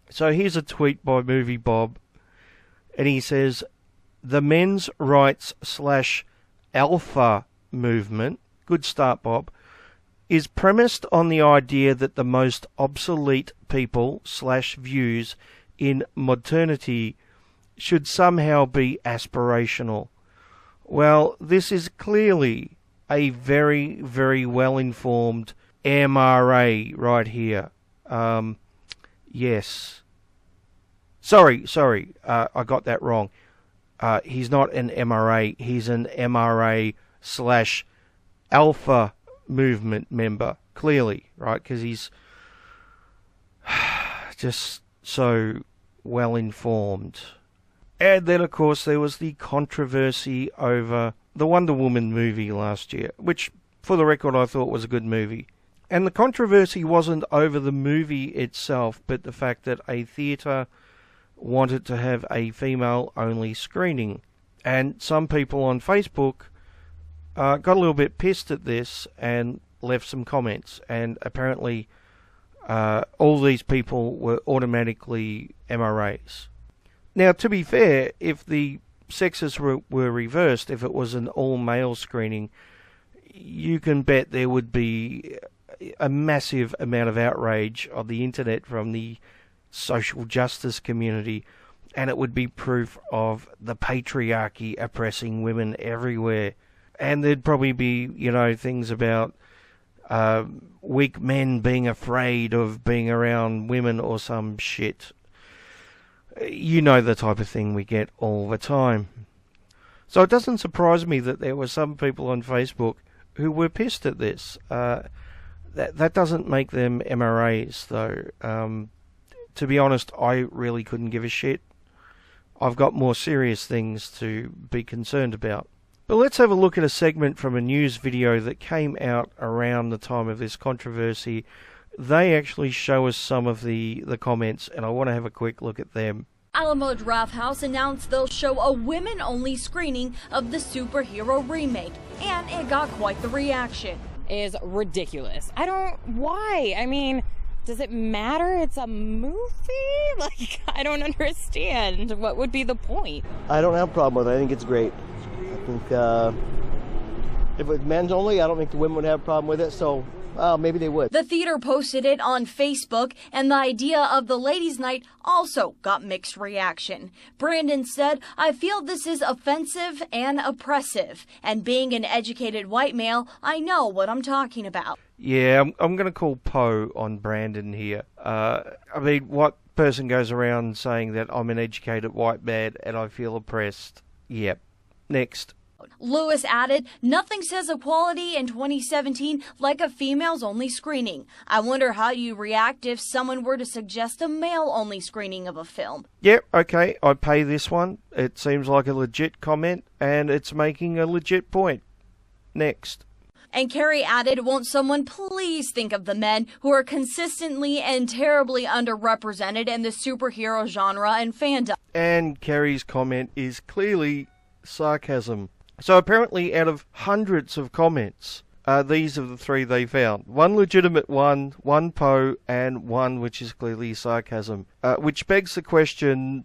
So here's a tweet by Movie Bob, and he says, the men's rights / alpha movement, good start Bob, is premised on the idea that the most obsolete people / views in modernity should somehow be aspirational. Well, this is clearly a very, very well-informed MRA right here. Yes. Sorry, I got that wrong. He's not an MRA, he's an MRA / alpha movement member, clearly, right? Because he's just so well informed. And then, of course, there was the controversy over the Wonder Woman movie last year, which, for the record, I thought was a good movie. And the controversy wasn't over the movie itself, but the fact that a theatre wanted to have a female-only screening. And some people on Facebook got a little bit pissed at this and left some comments. And apparently all these people were automatically MRAs. Now, to be fair, if the sexes were reversed, if it was an all-male screening, you can bet there would be a massive amount of outrage on the internet from the social justice community, and it would be proof of the patriarchy oppressing women everywhere. And there'd probably be, things about weak men being afraid of being around women or some shit. You know the type of thing we get all the time. So it doesn't surprise me that there were some people on Facebook who were pissed at this. That doesn't make them MRAs, though. To be honest, I really couldn't give a shit. I've got more serious things to be concerned about. But let's have a look at a segment from a news video that came out around the time of this controversy. They actually show us some of the comments, and I want to have a quick look at them. Alamo Drafthouse announced they'll show a women-only screening of the superhero remake, and it got quite the reaction. Is ridiculous. Why? I mean, Does it matter? It's a movie? Like, I don't understand. What would be the point? I don't have a problem with it. I think it's great. I think if it was men's only, I don't think the women would have a problem with it, so maybe they would. The theater posted it on Facebook, and the idea of the ladies' night also got mixed reaction. Brandon said, "I feel this is offensive and oppressive, and being an educated white male, I know what I'm talking about." Yeah, I'm going to call Poe on Brandon here. I mean, what person goes around saying that I'm an educated white man and I feel oppressed? Yep. Next. Lewis added, "Nothing says equality in 2017 like a females-only screening. I wonder how you react if someone were to suggest a male-only screening of a film." Yep, okay, I pay this one. It seems like a legit comment, and it's making a legit point. Next. And Carrie added, "Won't someone please think of the men who are consistently and terribly underrepresented in the superhero genre and fandom?" And Carrie's comment is clearly sarcasm. So apparently out of hundreds of comments, these are the three they found. One legitimate one Poe, and one which is clearly sarcasm. Which begs the question,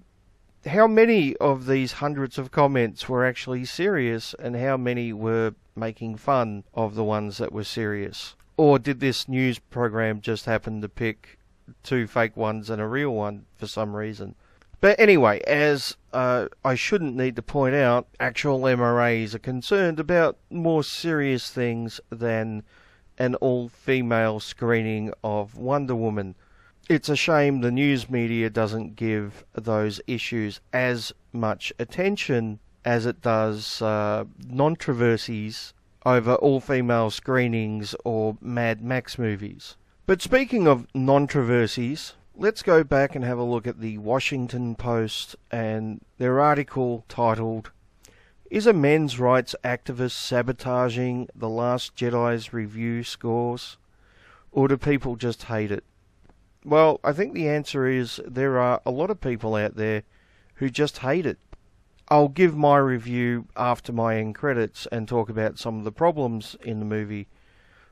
how many of these hundreds of comments were actually serious, and how many were making fun of the ones that were serious? Or did this news program just happen to pick two fake ones and a real one for some reason? But anyway, as I shouldn't need to point out, actual MRAs are concerned about more serious things than an all-female screening of Wonder Woman. It's a shame the news media doesn't give those issues as much attention as it does controversies over all-female screenings or Mad Max movies. But speaking of controversies, let's go back and have a look at the Washington Post and their article titled, "Is a men's rights activist sabotaging the Last Jedi's review scores? Or do people just hate it?" Well, I think the answer is there are a lot of people out there who just hate it. I'll give my review after my end credits and talk about some of the problems in the movie.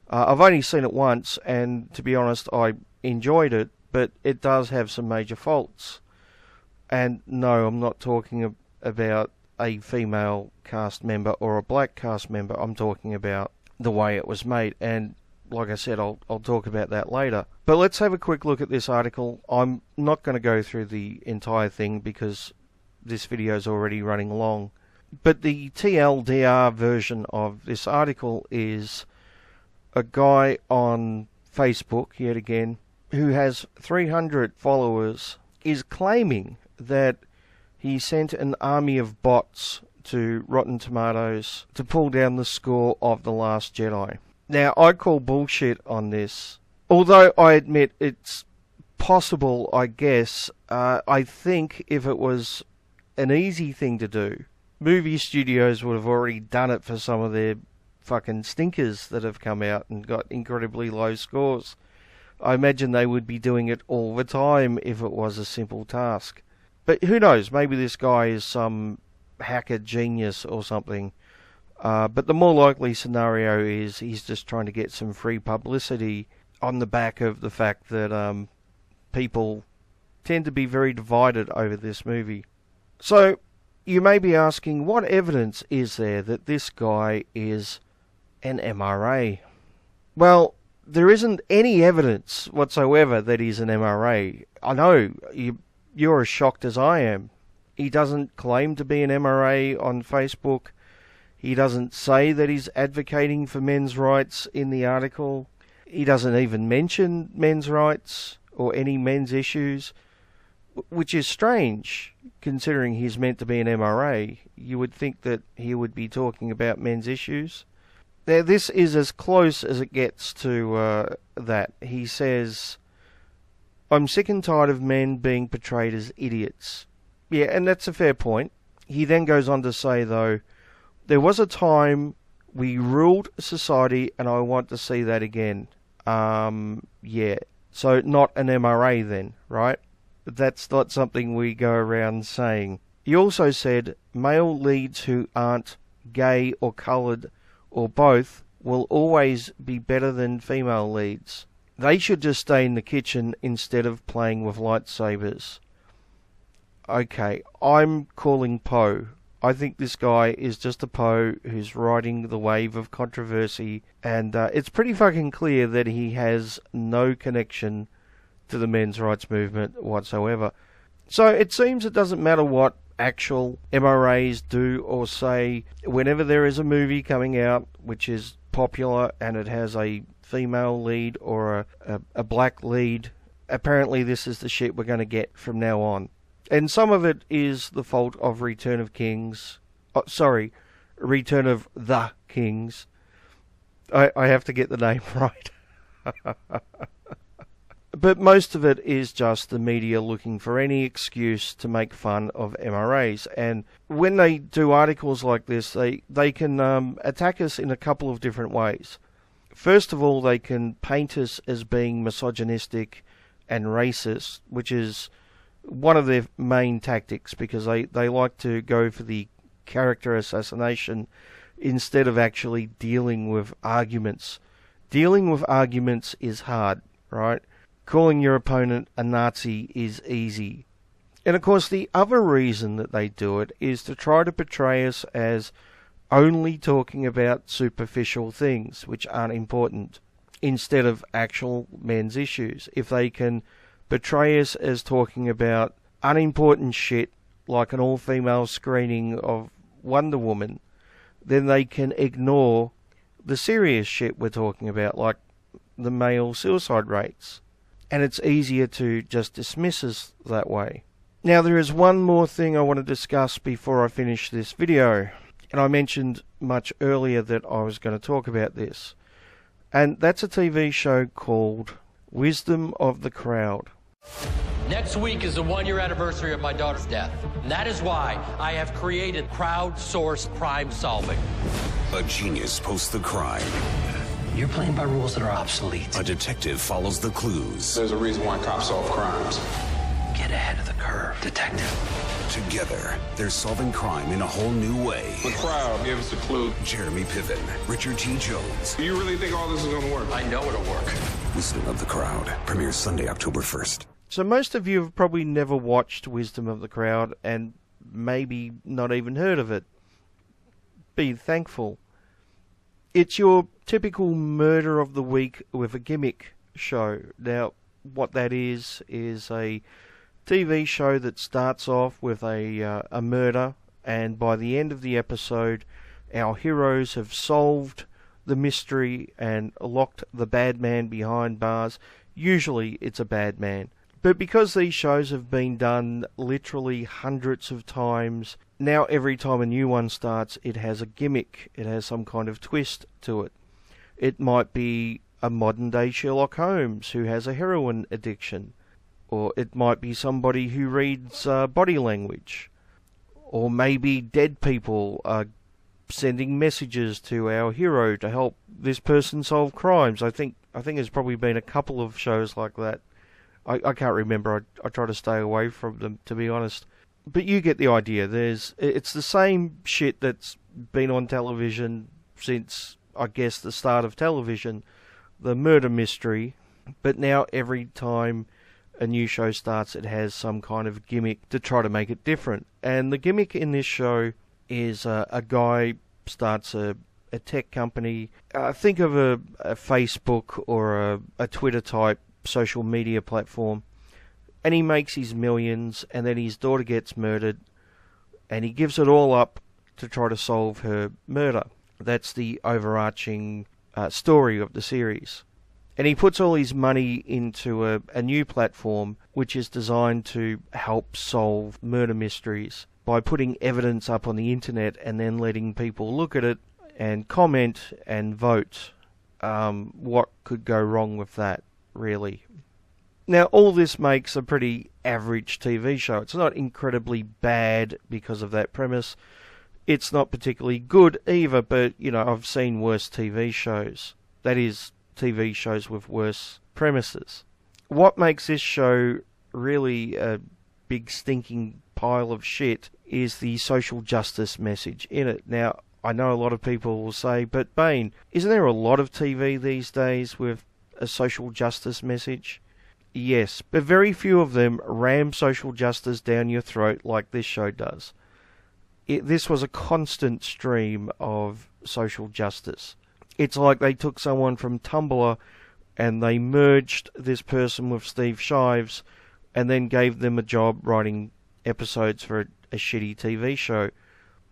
I've only seen it once, and to be honest, I enjoyed it, but it does have some major faults. And no, I'm not talking about a female cast member or a black cast member. I'm talking about the way it was made, and like I said, I'll talk about that later. But let's have a quick look at this article. I'm not going to go through the entire thing because this video is already running long. But the TLDR version of this article is a guy on Facebook, yet again, who has 300 followers, is claiming that he sent an army of bots to Rotten Tomatoes to pull down the score of The Last Jedi. Now, I call bullshit on this. Although I admit it's possible, I guess. I think if it was an easy thing to do, movie studios would have already done it for some of their fucking stinkers that have come out and got incredibly low scores. I imagine they would be doing it all the time if it was a simple task. But who knows, maybe this guy is some hacker genius or something. But the more likely scenario is he's just trying to get some free publicity on the back of the fact that people tend to be very divided over this movie. So, you may be asking, what evidence is there that this guy is an MRA? Well, there isn't any evidence whatsoever that he's an MRA. I know, you're as shocked as I am. He doesn't claim to be an MRA on Facebook. He doesn't say that he's advocating for men's rights in the article. He doesn't even mention men's rights or any men's issues, which is strange, considering he's meant to be an MRA. You would think that he would be talking about men's issues. Now, this is as close as it gets to that. He says, "I'm sick and tired of men being portrayed as idiots." Yeah, and that's a fair point. He then goes on to say, though, "There was a time we ruled society, and I want to see that again." Yeah. So not an MRA then, right? That's not something we go around saying. He also said, "Male leads who aren't gay or coloured or both will always be better than female leads." They should just stay in the kitchen instead of playing with lightsabers. Okay, I'm calling Poe. I think this guy is just a Poe who's riding the wave of controversy, and it's pretty fucking clear that he has no connection to the men's rights movement whatsoever. So it seems it doesn't matter what actual MRAs do or say. Whenever there is a movie coming out which is popular and it has a female lead or a black lead, apparently this is the shit we're going to get from now on. And some of it is the fault of Return of Kings. Return of the Kings. I have to get the name right. But most of it is just the media looking for any excuse to make fun of MRAs. And when they do articles like this, they can attack us in a couple of different ways. First of all, they can paint us as being misogynistic and racist, which is one of their main tactics, because they like to go for the character assassination instead of actually dealing with arguments. Dealing with arguments is hard, right? Calling your opponent a Nazi is easy. And of course the other reason that they do it is to try to portray us as only talking about superficial things which aren't important, instead of actual men's issues. If they can portray us as talking about unimportant shit like an all-female screening of Wonder Woman, then they can ignore the serious shit we're talking about, like the male suicide rates. And it's easier to just dismiss us that way. Now there is one more thing I want to discuss before I finish this video. And I mentioned much earlier that I was going to talk about this. And that's a TV show called Wisdom of the Crowd. Next week is the 1-year anniversary of my daughter's death. And that is why I have created crowdsourced crime solving. A genius posts the crime. You're playing by rules that are obsolete. A detective follows the clues. There's a reason why cops solve crimes. Get ahead of the curve, detective. Together, they're solving crime in a whole new way. The crowd gave us a clue. Jeremy Piven, Richard T. Jones. Do you really think all this is going to work? I know it'll work. Wisdom of the Crowd premieres Sunday, October 1st. So most of you have probably never watched Wisdom of the Crowd and maybe not even heard of it. Be thankful. It's your typical murder of the week with a gimmick show. Now, what that is a TV show that starts off with a murder, and by the end of the episode, our heroes have solved the mystery and locked the bad man behind bars. Usually it's a bad man. But because these shows have been done literally hundreds of times, now every time a new one starts, it has a gimmick. It has some kind of twist to it. It might be a modern-day Sherlock Holmes who has a heroin addiction. Or it might be somebody who reads body language. Or maybe dead people are sending messages to our hero to help this person solve crimes. I think there's probably been a couple of shows like that. I can't remember. I try to stay away from them, to be honest. But you get the idea. It's the same shit that's been on television since, I guess, the start of television. The murder mystery. But now every time a new show starts, it has some kind of gimmick to try to make it different. And the gimmick in this show is a guy starts a tech company. Think of a Facebook or a Twitter type social media platform, and he makes his millions, and then his daughter gets murdered, and he gives it all up to try to solve her murder. That's the overarching story of the series. And he puts all his money into a new platform which is designed to help solve murder mysteries by putting evidence up on the internet and then letting people look at it and comment and vote. What could go wrong with that, really? Now, all this makes a pretty average TV show. It's not incredibly bad because of that premise. It's not particularly good either, but, I've seen worse TV shows. That is, TV shows with worse premises. What makes this show really a big stinking pile of shit is the social justice message in it. Now, I know a lot of people will say, but Bane, isn't there a lot of TV these days with a social justice message? Yes, but very few of them ram social justice down your throat like this show does. This was a constant stream of social justice. It's like they took someone from Tumblr and they merged this person with Steve Shives and then gave them a job writing episodes for a shitty TV show.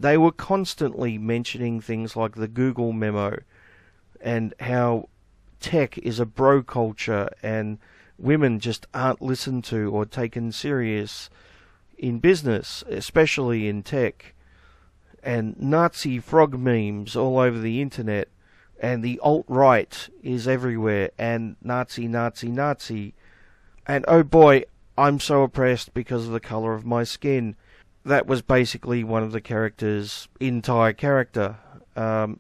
They were constantly mentioning things like the Google memo and how tech is a bro culture and women just aren't listened to or taken serious in business, especially in tech, and Nazi frog memes all over the internet, and the alt-right is everywhere, and Nazi, Nazi, Nazi, and oh boy, I'm so oppressed because of the colour of my skin. That was basically one of the characters' entire character.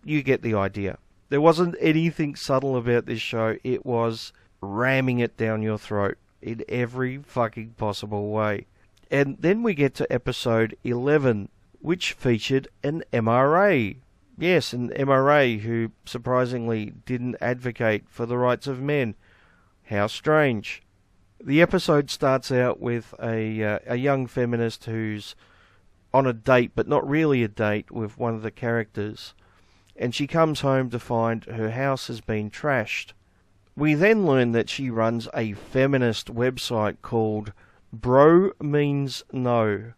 You get the idea. There wasn't anything subtle about this show. It was ramming it down your throat in every fucking possible way. And then we get to episode 11, which featured an MRA. Yes, an MRA who surprisingly didn't advocate for the rights of men. How strange. The episode starts out with a young feminist who's on a date, but not really a date, with one of the characters. And she comes home to find her house has been trashed. We then learn that she runs a feminist website called Bro Means No.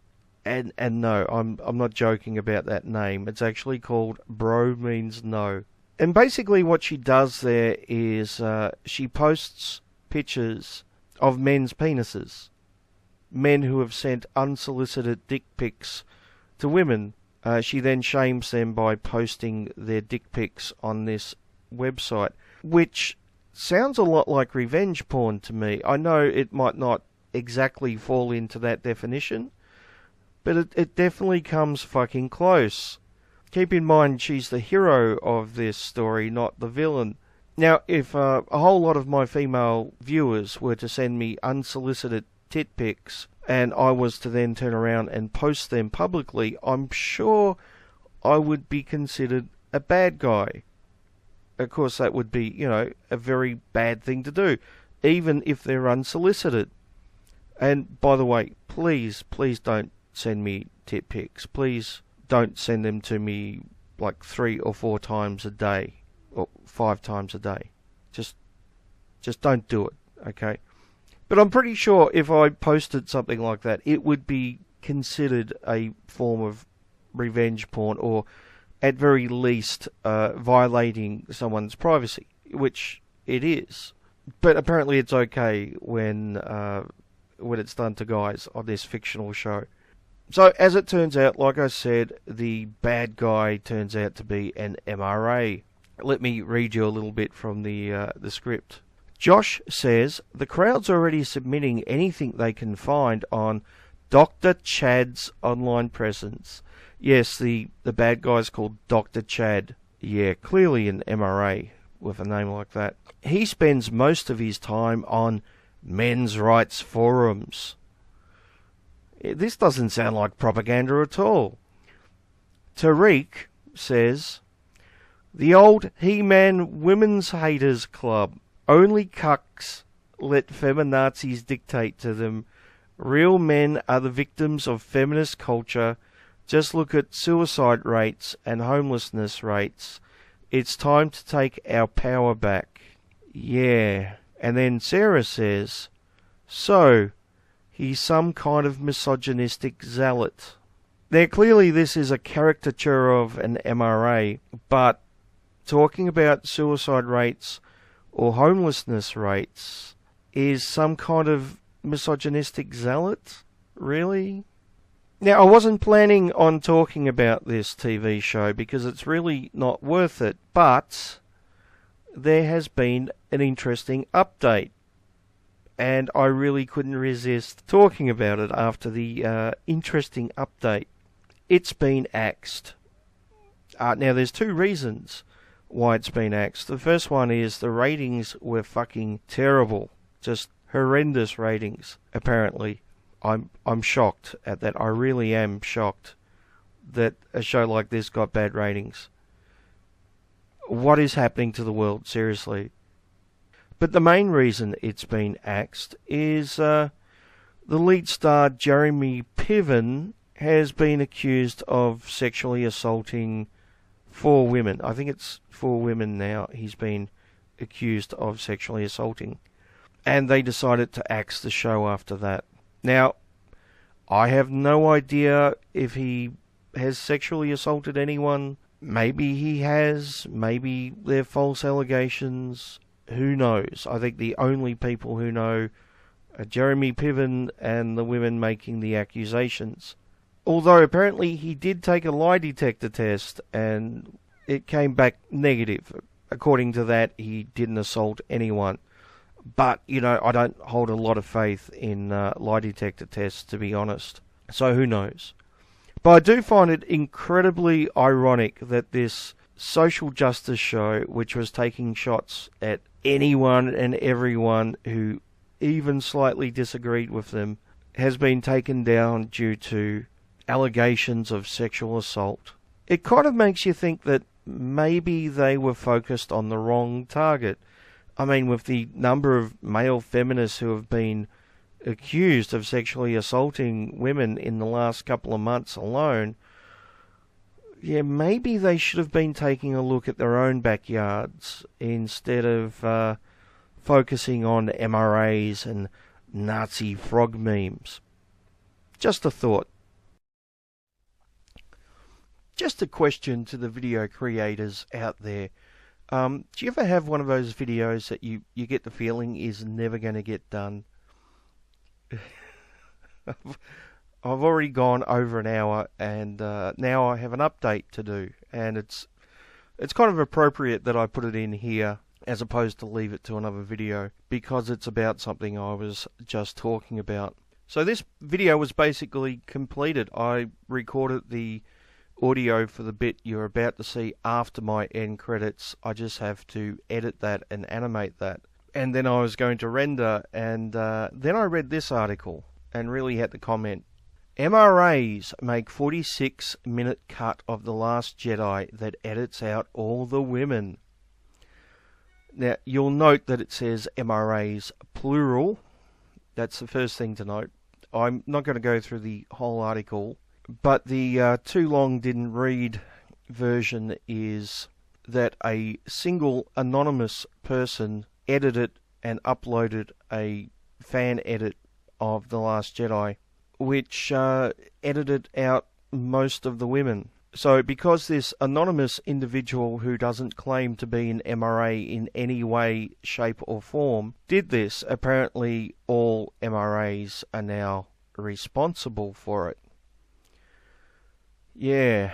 And no, I'm not joking about that name. It's actually called Bro Means No. And basically what she does there is she posts pictures of men's penises. Men who have sent unsolicited dick pics to women. She then shames them by posting their dick pics on this website, which sounds a lot like revenge porn to me. I know it might not exactly fall into that definition, but it definitely comes fucking close. Keep in mind, she's the hero of this story, not the villain. Now, if a whole lot of my female viewers were to send me unsolicited tit pics, and I was to then turn around and post them publicly, I'm sure I would be considered a bad guy. Of course, that would be, a very bad thing to do, even if they're unsolicited. And, by the way, please don't send me tit pics. Please don't send them to me like 3 or 4 times a day, or 5 times a day. Just don't do it, okay? But I'm pretty sure if I posted something like that, it would be considered a form of revenge porn, or at very least violating someone's privacy, which it is. But apparently it's okay when it's done to guys on this fictional show. So as it turns out, like I said, the bad guy turns out to be an MRA. Let me read you a little bit from the script. Josh says, the crowd's already submitting anything they can find on Dr. Chad's online presence. Yes, the bad guy's called Dr. Chad. Yeah, clearly an MRA with a name like that. He spends most of his time on men's rights forums. This doesn't sound like propaganda at all. Tariq says, the old He-Man Women's Haters Club. Only cucks let feminazis dictate to them. Real men are the victims of feminist culture. Just look at suicide rates and homelessness rates. It's time to take our power back. Yeah. And then Sarah says, so, he's some kind of misogynistic zealot. Now, clearly this is a caricature of an MRA, but talking about suicide rates or homelessness rates is some kind of misogynistic zealot? Really? Now, I wasn't planning on talking about this TV show because it's really not worth it, but there has been an interesting update, and I really couldn't resist talking about it after the interesting update. It's been axed. Now, there's 2 reasons why it's been axed. The first one is the ratings were fucking terrible. Just horrendous ratings, apparently. I'm shocked at that. I really am shocked that a show like this got bad ratings. What is happening to the world, seriously? But the main reason it's been axed is the lead star Jeremy Piven has been accused of sexually assaulting 4 women. I think it's 4 women now he's been accused of sexually assaulting. And they decided to axe the show after that. Now, I have no idea if he has sexually assaulted anyone. Maybe he has. Maybe they're false allegations. Who knows? I think the only people who know are Jeremy Piven and the women making the accusations. Although apparently he did take a lie detector test and it came back negative. According to that, he didn't assault anyone. But, you know, I don't hold a lot of faith in lie detector tests, to be honest. So who knows? But I do find it incredibly ironic that this social justice show, which was taking shots at anyone and everyone who even slightly disagreed with them, has been taken down due to allegations of sexual assault. It kind of makes you think that maybe they were focused on the wrong target. I mean, with the number of male feminists who have been accused of sexually assaulting women in the last couple of months alone, yeah, maybe they should have been taking a look at their own backyards instead of focusing on MRAs and Nazi frog memes. Just a thought. Just a question to the video creators out there. Do you ever have one of those videos that you get the feeling is never going to get done? I've already gone over an hour, and now I have an update to do, and it's kind of appropriate that I put it in here as opposed to leave it to another video, because it's about something I was just talking about. So this video was basically completed. I recorded the audio for the bit you're about to see after my end credits. I just have to edit that and animate that. And then I was going to render, and then I read this article and really had to comment. MRAs make 46-minute cut of The Last Jedi that edits out all the women. Now, you'll note that it says MRAs plural. That's the first thing to note. I'm not going to go through the whole article, but the too long didn't read version is that a single anonymous person edited and uploaded a fan edit of The Last Jedi, which edited out most of the women. So because this anonymous individual who doesn't claim to be an MRA in any way, shape or form did this, apparently all MRAs are now responsible for it. Yeah,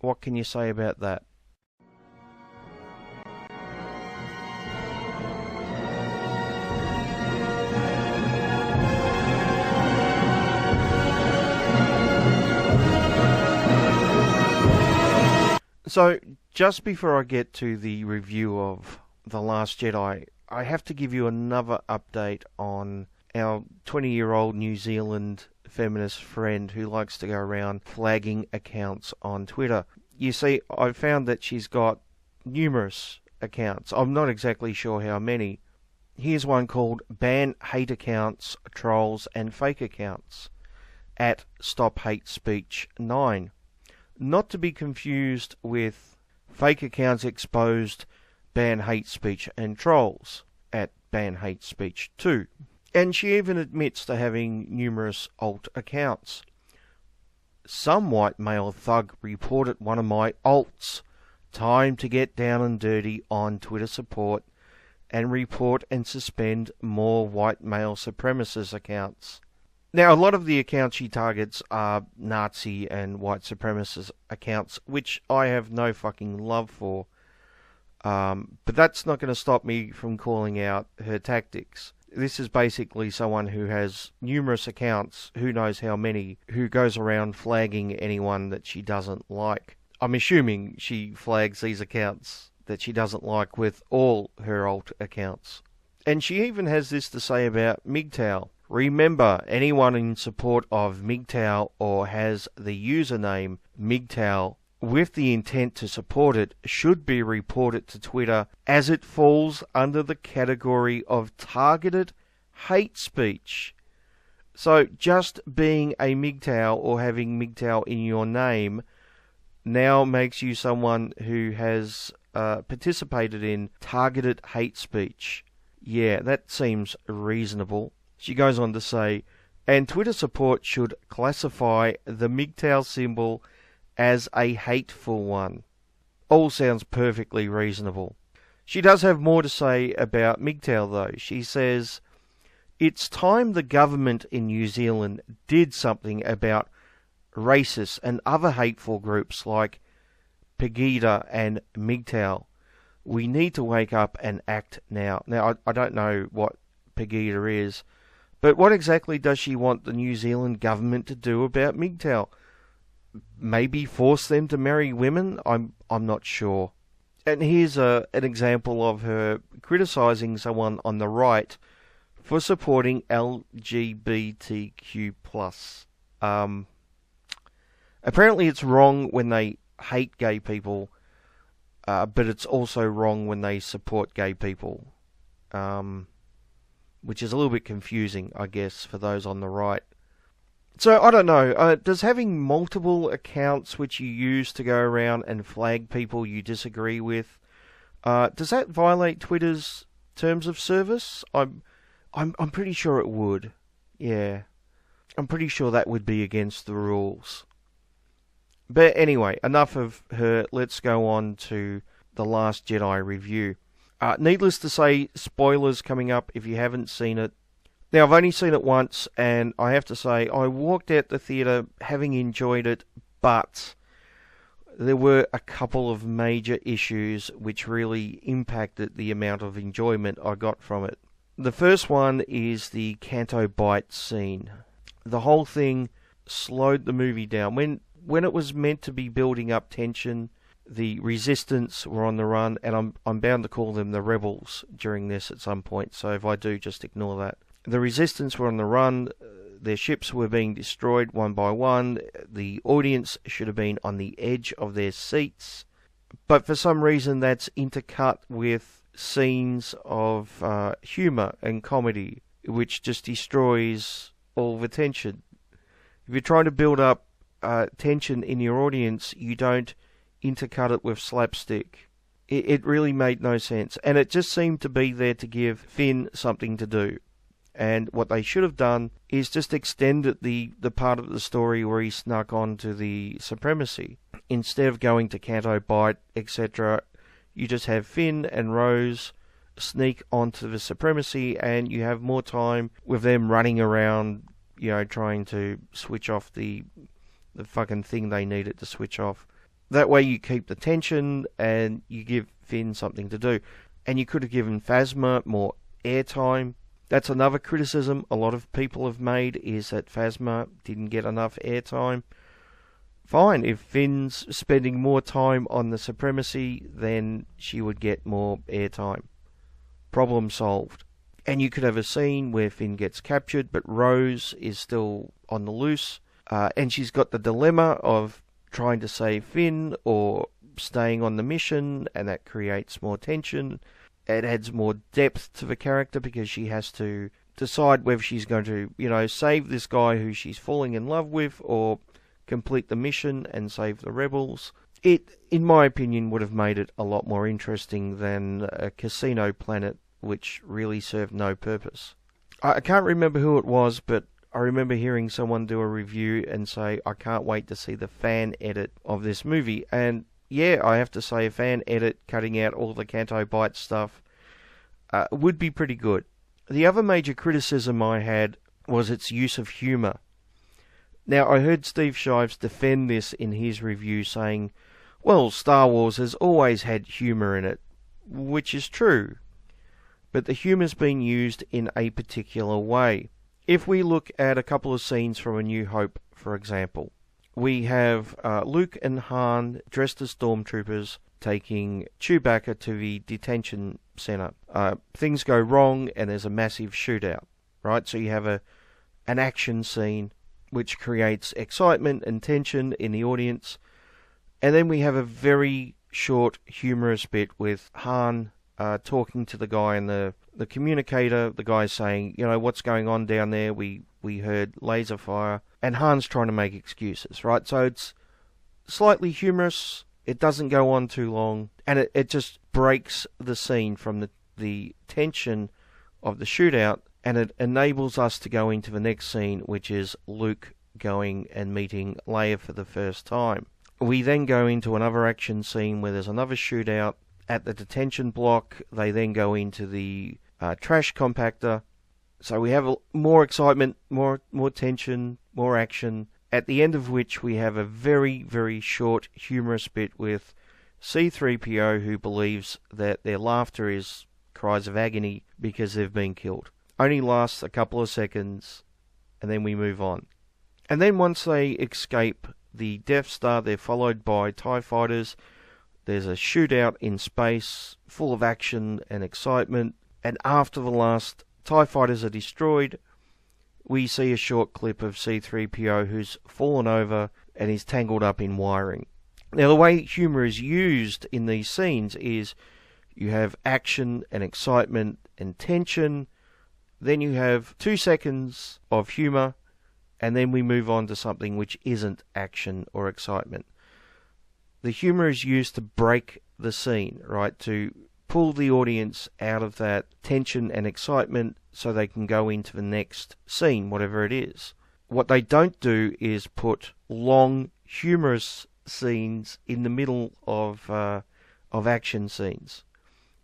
what can you say about that? So, just before I get to the review of The Last Jedi, I have to give you another update on our 20-year-old New Zealand feminist friend who likes to go around flagging accounts on Twitter. You see, I found that she's got numerous accounts. I'm not exactly sure how many. Here's one called Ban Hate Accounts, Trolls and Fake Accounts at Stop Hate Speech 9. Not to be confused with Fake Accounts Exposed, Ban Hate Speech and Trolls at Ban Hate Speech 2. And she even admits to having numerous alt accounts. Some white male thug reported one of my alts. Time to get down and dirty on Twitter support and report and suspend more white male supremacist accounts. Now, a lot of the accounts she targets are Nazi and white supremacist accounts, which I have no fucking love for. But that's not going to stop me from calling out her tactics. This is basically someone who has numerous accounts, who knows how many, who goes around flagging anyone that she doesn't like. I'm assuming she flags these accounts that she doesn't like with all her alt accounts. And she even has this to say about mgtow. Remember, anyone in support of mgtow or has the username mgtow with the intent to support it should be reported to Twitter, as it falls under the category of targeted hate speech. So just being a mgtow or having mgtow in your name now makes you someone who has participated in targeted hate speech. Yeah, that seems reasonable. She goes on to say, and Twitter support should classify the mgtow symbol as a hateful one. All sounds perfectly reasonable. She does have more to say about mgtow though. She says, it's time the government in New Zealand did something about racist and other hateful groups like Pegida and mgtow. We need to wake up and act now. Now, I don't know what Pegida is, but what exactly does she want the New Zealand government to do about mgtow? Maybe force them to marry women? I'm not sure. And here's an example of her criticising someone on the right for supporting LGBTQ+. Apparently it's wrong when they hate gay people, but it's also wrong when they support gay people, which is a little bit confusing, I guess, for those on the right. So, I don't know, does having multiple accounts which you use to go around and flag people you disagree with, does that violate Twitter's terms of service? I'm pretty sure it would. Yeah. I'm pretty sure that would be against the rules. But anyway, enough of her. Let's go on to the Last Jedi review. Needless to say, spoilers coming up if you haven't seen it. Now, I've only seen it once, and I have to say, I walked out the theatre having enjoyed it, but there were a couple of major issues which really impacted the amount of enjoyment I got from it. The first one is the Canto Bight scene. The whole thing slowed the movie down. When it was meant to be building up tension, the resistance were on the run, and I'm bound to call them the rebels during this at some point, so if I do, just ignore that. The resistance were on the run, their ships were being destroyed one by one, the audience should have been on the edge of their seats, but for some reason that's intercut with scenes of humour and comedy, which just destroys all the tension. If you're trying to build up tension in your audience, you don't intercut it with slapstick. It really made no sense, and it just seemed to be there to give Finn something to do. And what they should have done is just extended the part of the story where he snuck onto the supremacy. Instead of going to Canto Bight, etc., you just have Finn and Rose sneak onto the supremacy, and you have more time with them running around, you know, trying to switch off the fucking thing they needed to switch off. That way you keep the tension, and you give Finn something to do. And you could have given Phasma more airtime. That's another criticism a lot of people have made, is that Phasma didn't get enough airtime. Fine, if Finn's spending more time on the supremacy, then she would get more airtime. Problem solved. And you could have a scene where Finn gets captured, but Rose is still on the loose, and she's got the dilemma of trying to save Finn or staying on the mission, and that creates more tension. It adds more depth to the character because she has to decide whether she's going to, you know, save this guy who she's falling in love with, or complete the mission and save the rebels. It, in my opinion, would have made it a lot more interesting than a Casino Planet, which really served no purpose. I can't remember who it was, but I remember hearing someone do a review and say, I can't wait to see the fan edit of this movie. And yeah, I have to say, a fan edit cutting out all the Canto Bight stuff would be pretty good. The other major criticism I had was its use of humour. Now, I heard Steve Shives defend this in his review, saying, well, Star Wars has always had humour in it, which is true, but the humour's been used in a particular way. If we look at a couple of scenes from A New Hope, for example, we have Luke and Han dressed as stormtroopers taking Chewbacca to the detention center. Things go wrong and there's a massive shootout, right? So you have an action scene which creates excitement and tension in the audience. And then we have a very short, humorous bit with Han talking to the guy in the communicator. The guy's saying, you know, what's going on down there? We heard laser fire. And Han's trying to make excuses, right? So it's slightly humorous. It doesn't go on too long. And it just breaks the scene from the tension of the shootout. And it enables us to go into the next scene, which is Luke going and meeting Leia for the first time. We then go into another action scene where there's another shootout at the detention block. They then go into the trash compactor. So we have more excitement, more tension, more action, at the end of which we have a very, very short, humorous bit with C-3PO, who believes that their laughter is cries of agony because they've been killed. Only lasts a couple of seconds, and then we move on. And then once they escape the Death Star, they're followed by TIE fighters. There's a shootout in space, full of action and excitement. And after the last TIE fighters are destroyed, we see a short clip of C-3PO who's fallen over and is tangled up in wiring. Now, the way humour is used in these scenes is you have action and excitement and tension, then you have 2 seconds of humour, and then we move on to something which isn't action or excitement. The humour is used to break the scene, right? To pull the audience out of that tension and excitement so they can go into the next scene, whatever it is. What they don't do is put long, humorous scenes in the middle of action scenes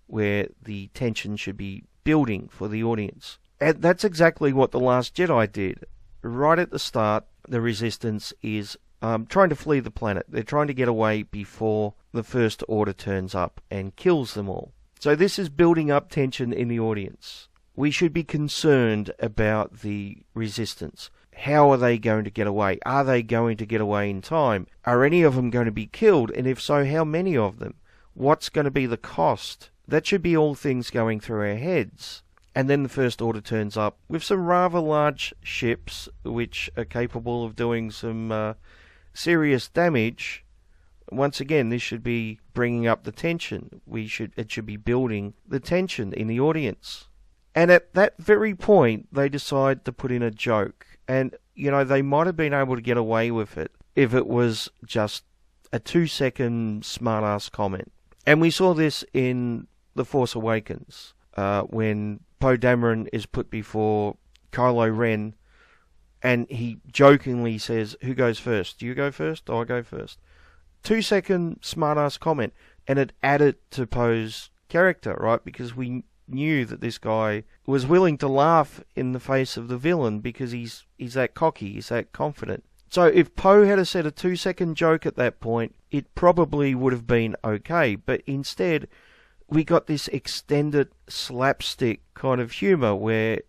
where the tension should be building for the audience. And that's exactly what The Last Jedi did. Right at the start, the Resistance is trying to flee the planet. They're trying to get away before the First Order turns up and kills them all. So this is building up tension in the audience. We should be concerned about the Resistance. How are they going to get away? Are they going to get away in time? Are any of them going to be killed? And if so, how many of them? What's going to be the cost? That should be all things going through our heads. And then the First Order turns up with some rather large ships, which are capable of doing some serious damage. Once again, this should be bringing up the tension. It should be building the tension in the audience. And at that very point, they decide to put in a joke. And, you know, they might have been able to get away with it if it was just a 2-second smart-ass comment. And we saw this in The Force Awakens, when Poe Dameron is put before Kylo Ren, and he jokingly says, "Who goes first? Do you go first? Or I go first?" 2-second smart-ass comment, and it added to Poe's character, right? Because we knew that this guy was willing to laugh in the face of the villain because he's that cocky, he's that confident. So if Poe had said a 2-second joke at that point, it probably would have been okay. But instead, we got this extended slapstick kind of humour where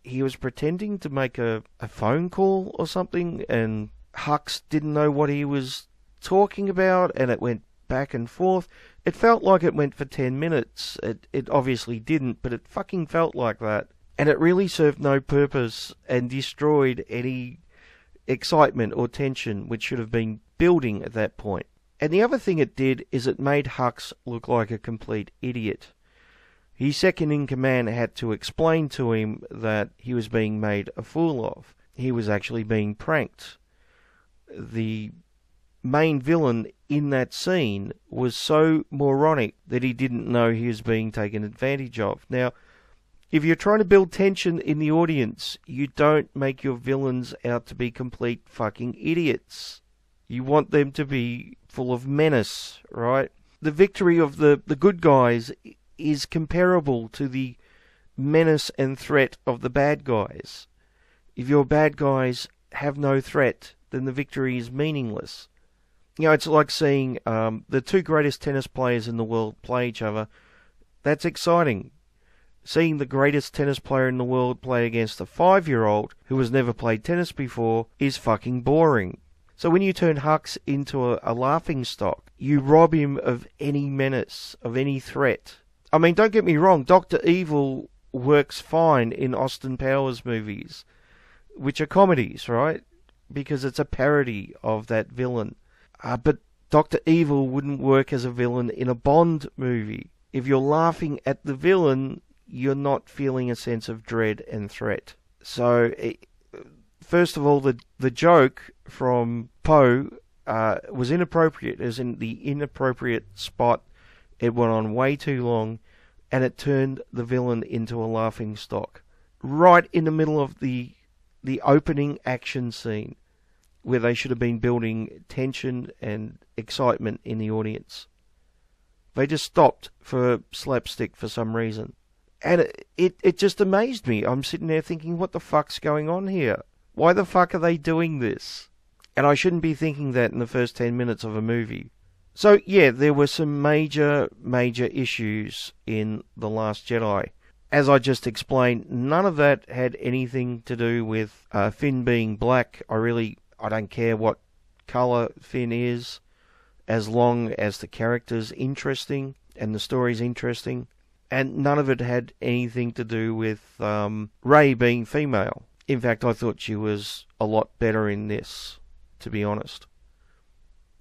he was pretending to make a phone call or something, and Hux didn't know what he was talking about, and it went back and forth. It felt like it went for 10 minutes. It obviously didn't, but it fucking felt like that. And it really served no purpose and destroyed any excitement or tension which should have been building at that point. And the other thing it did is it made Hux look like a complete idiot. His second in command had to explain to him that he was being made a fool of. He was actually being pranked. The main villain in that scene was so moronic that he didn't know he was being taken advantage of. Now, if you're trying to build tension in the audience, you don't make your villains out to be complete fucking idiots. You want them to be full of menace, right? The victory of the good guys is comparable to the menace and threat of the bad guys. If your bad guys have no threat, then the victory is meaningless. You know, it's like seeing the two greatest tennis players in the world play each other. That's exciting. Seeing the greatest tennis player in the world play against a 5-year-old who has never played tennis before is fucking boring. So when you turn Hux into a laughingstock, you rob him of any menace, of any threat. I mean, don't get me wrong, Dr. Evil works fine in Austin Powers movies, which are comedies, right? Because it's a parody of that villain. But Dr. Evil wouldn't work as a villain in a Bond movie. If you're laughing at the villain, you're not feeling a sense of dread and threat. So, first of all, the joke from Poe was inappropriate. It was in the inappropriate spot. It went on way too long, and it turned the villain into a laughing stock. Right in the middle of the opening action scene, where they should have been building tension and excitement in the audience. They just stopped for slapstick for some reason. And it just amazed me. I'm sitting there thinking, what the fuck's going on here? Why the fuck are they doing this? And I shouldn't be thinking that in the first 10 minutes of a movie. So, yeah, there were some major issues in The Last Jedi. As I just explained, none of that had anything to do with Finn being black. I don't care what colour Finn is, as long as the character's interesting and the story's interesting. And none of it had anything to do with Rey being female. In fact, I thought she was a lot better in this, to be honest.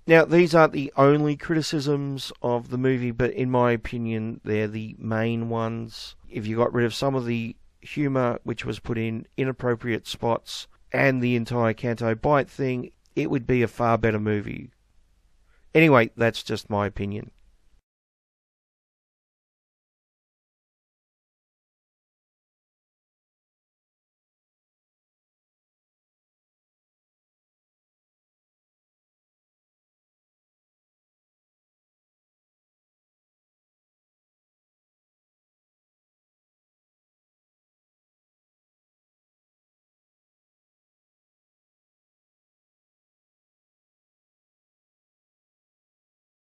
Now, these aren't the only criticisms of the movie, but in my opinion, they're the main ones. If you got rid of some of the humour, which was put in inappropriate spots, and the entire Canto Bight thing, it would be a far better movie. Anyway, that's just my opinion.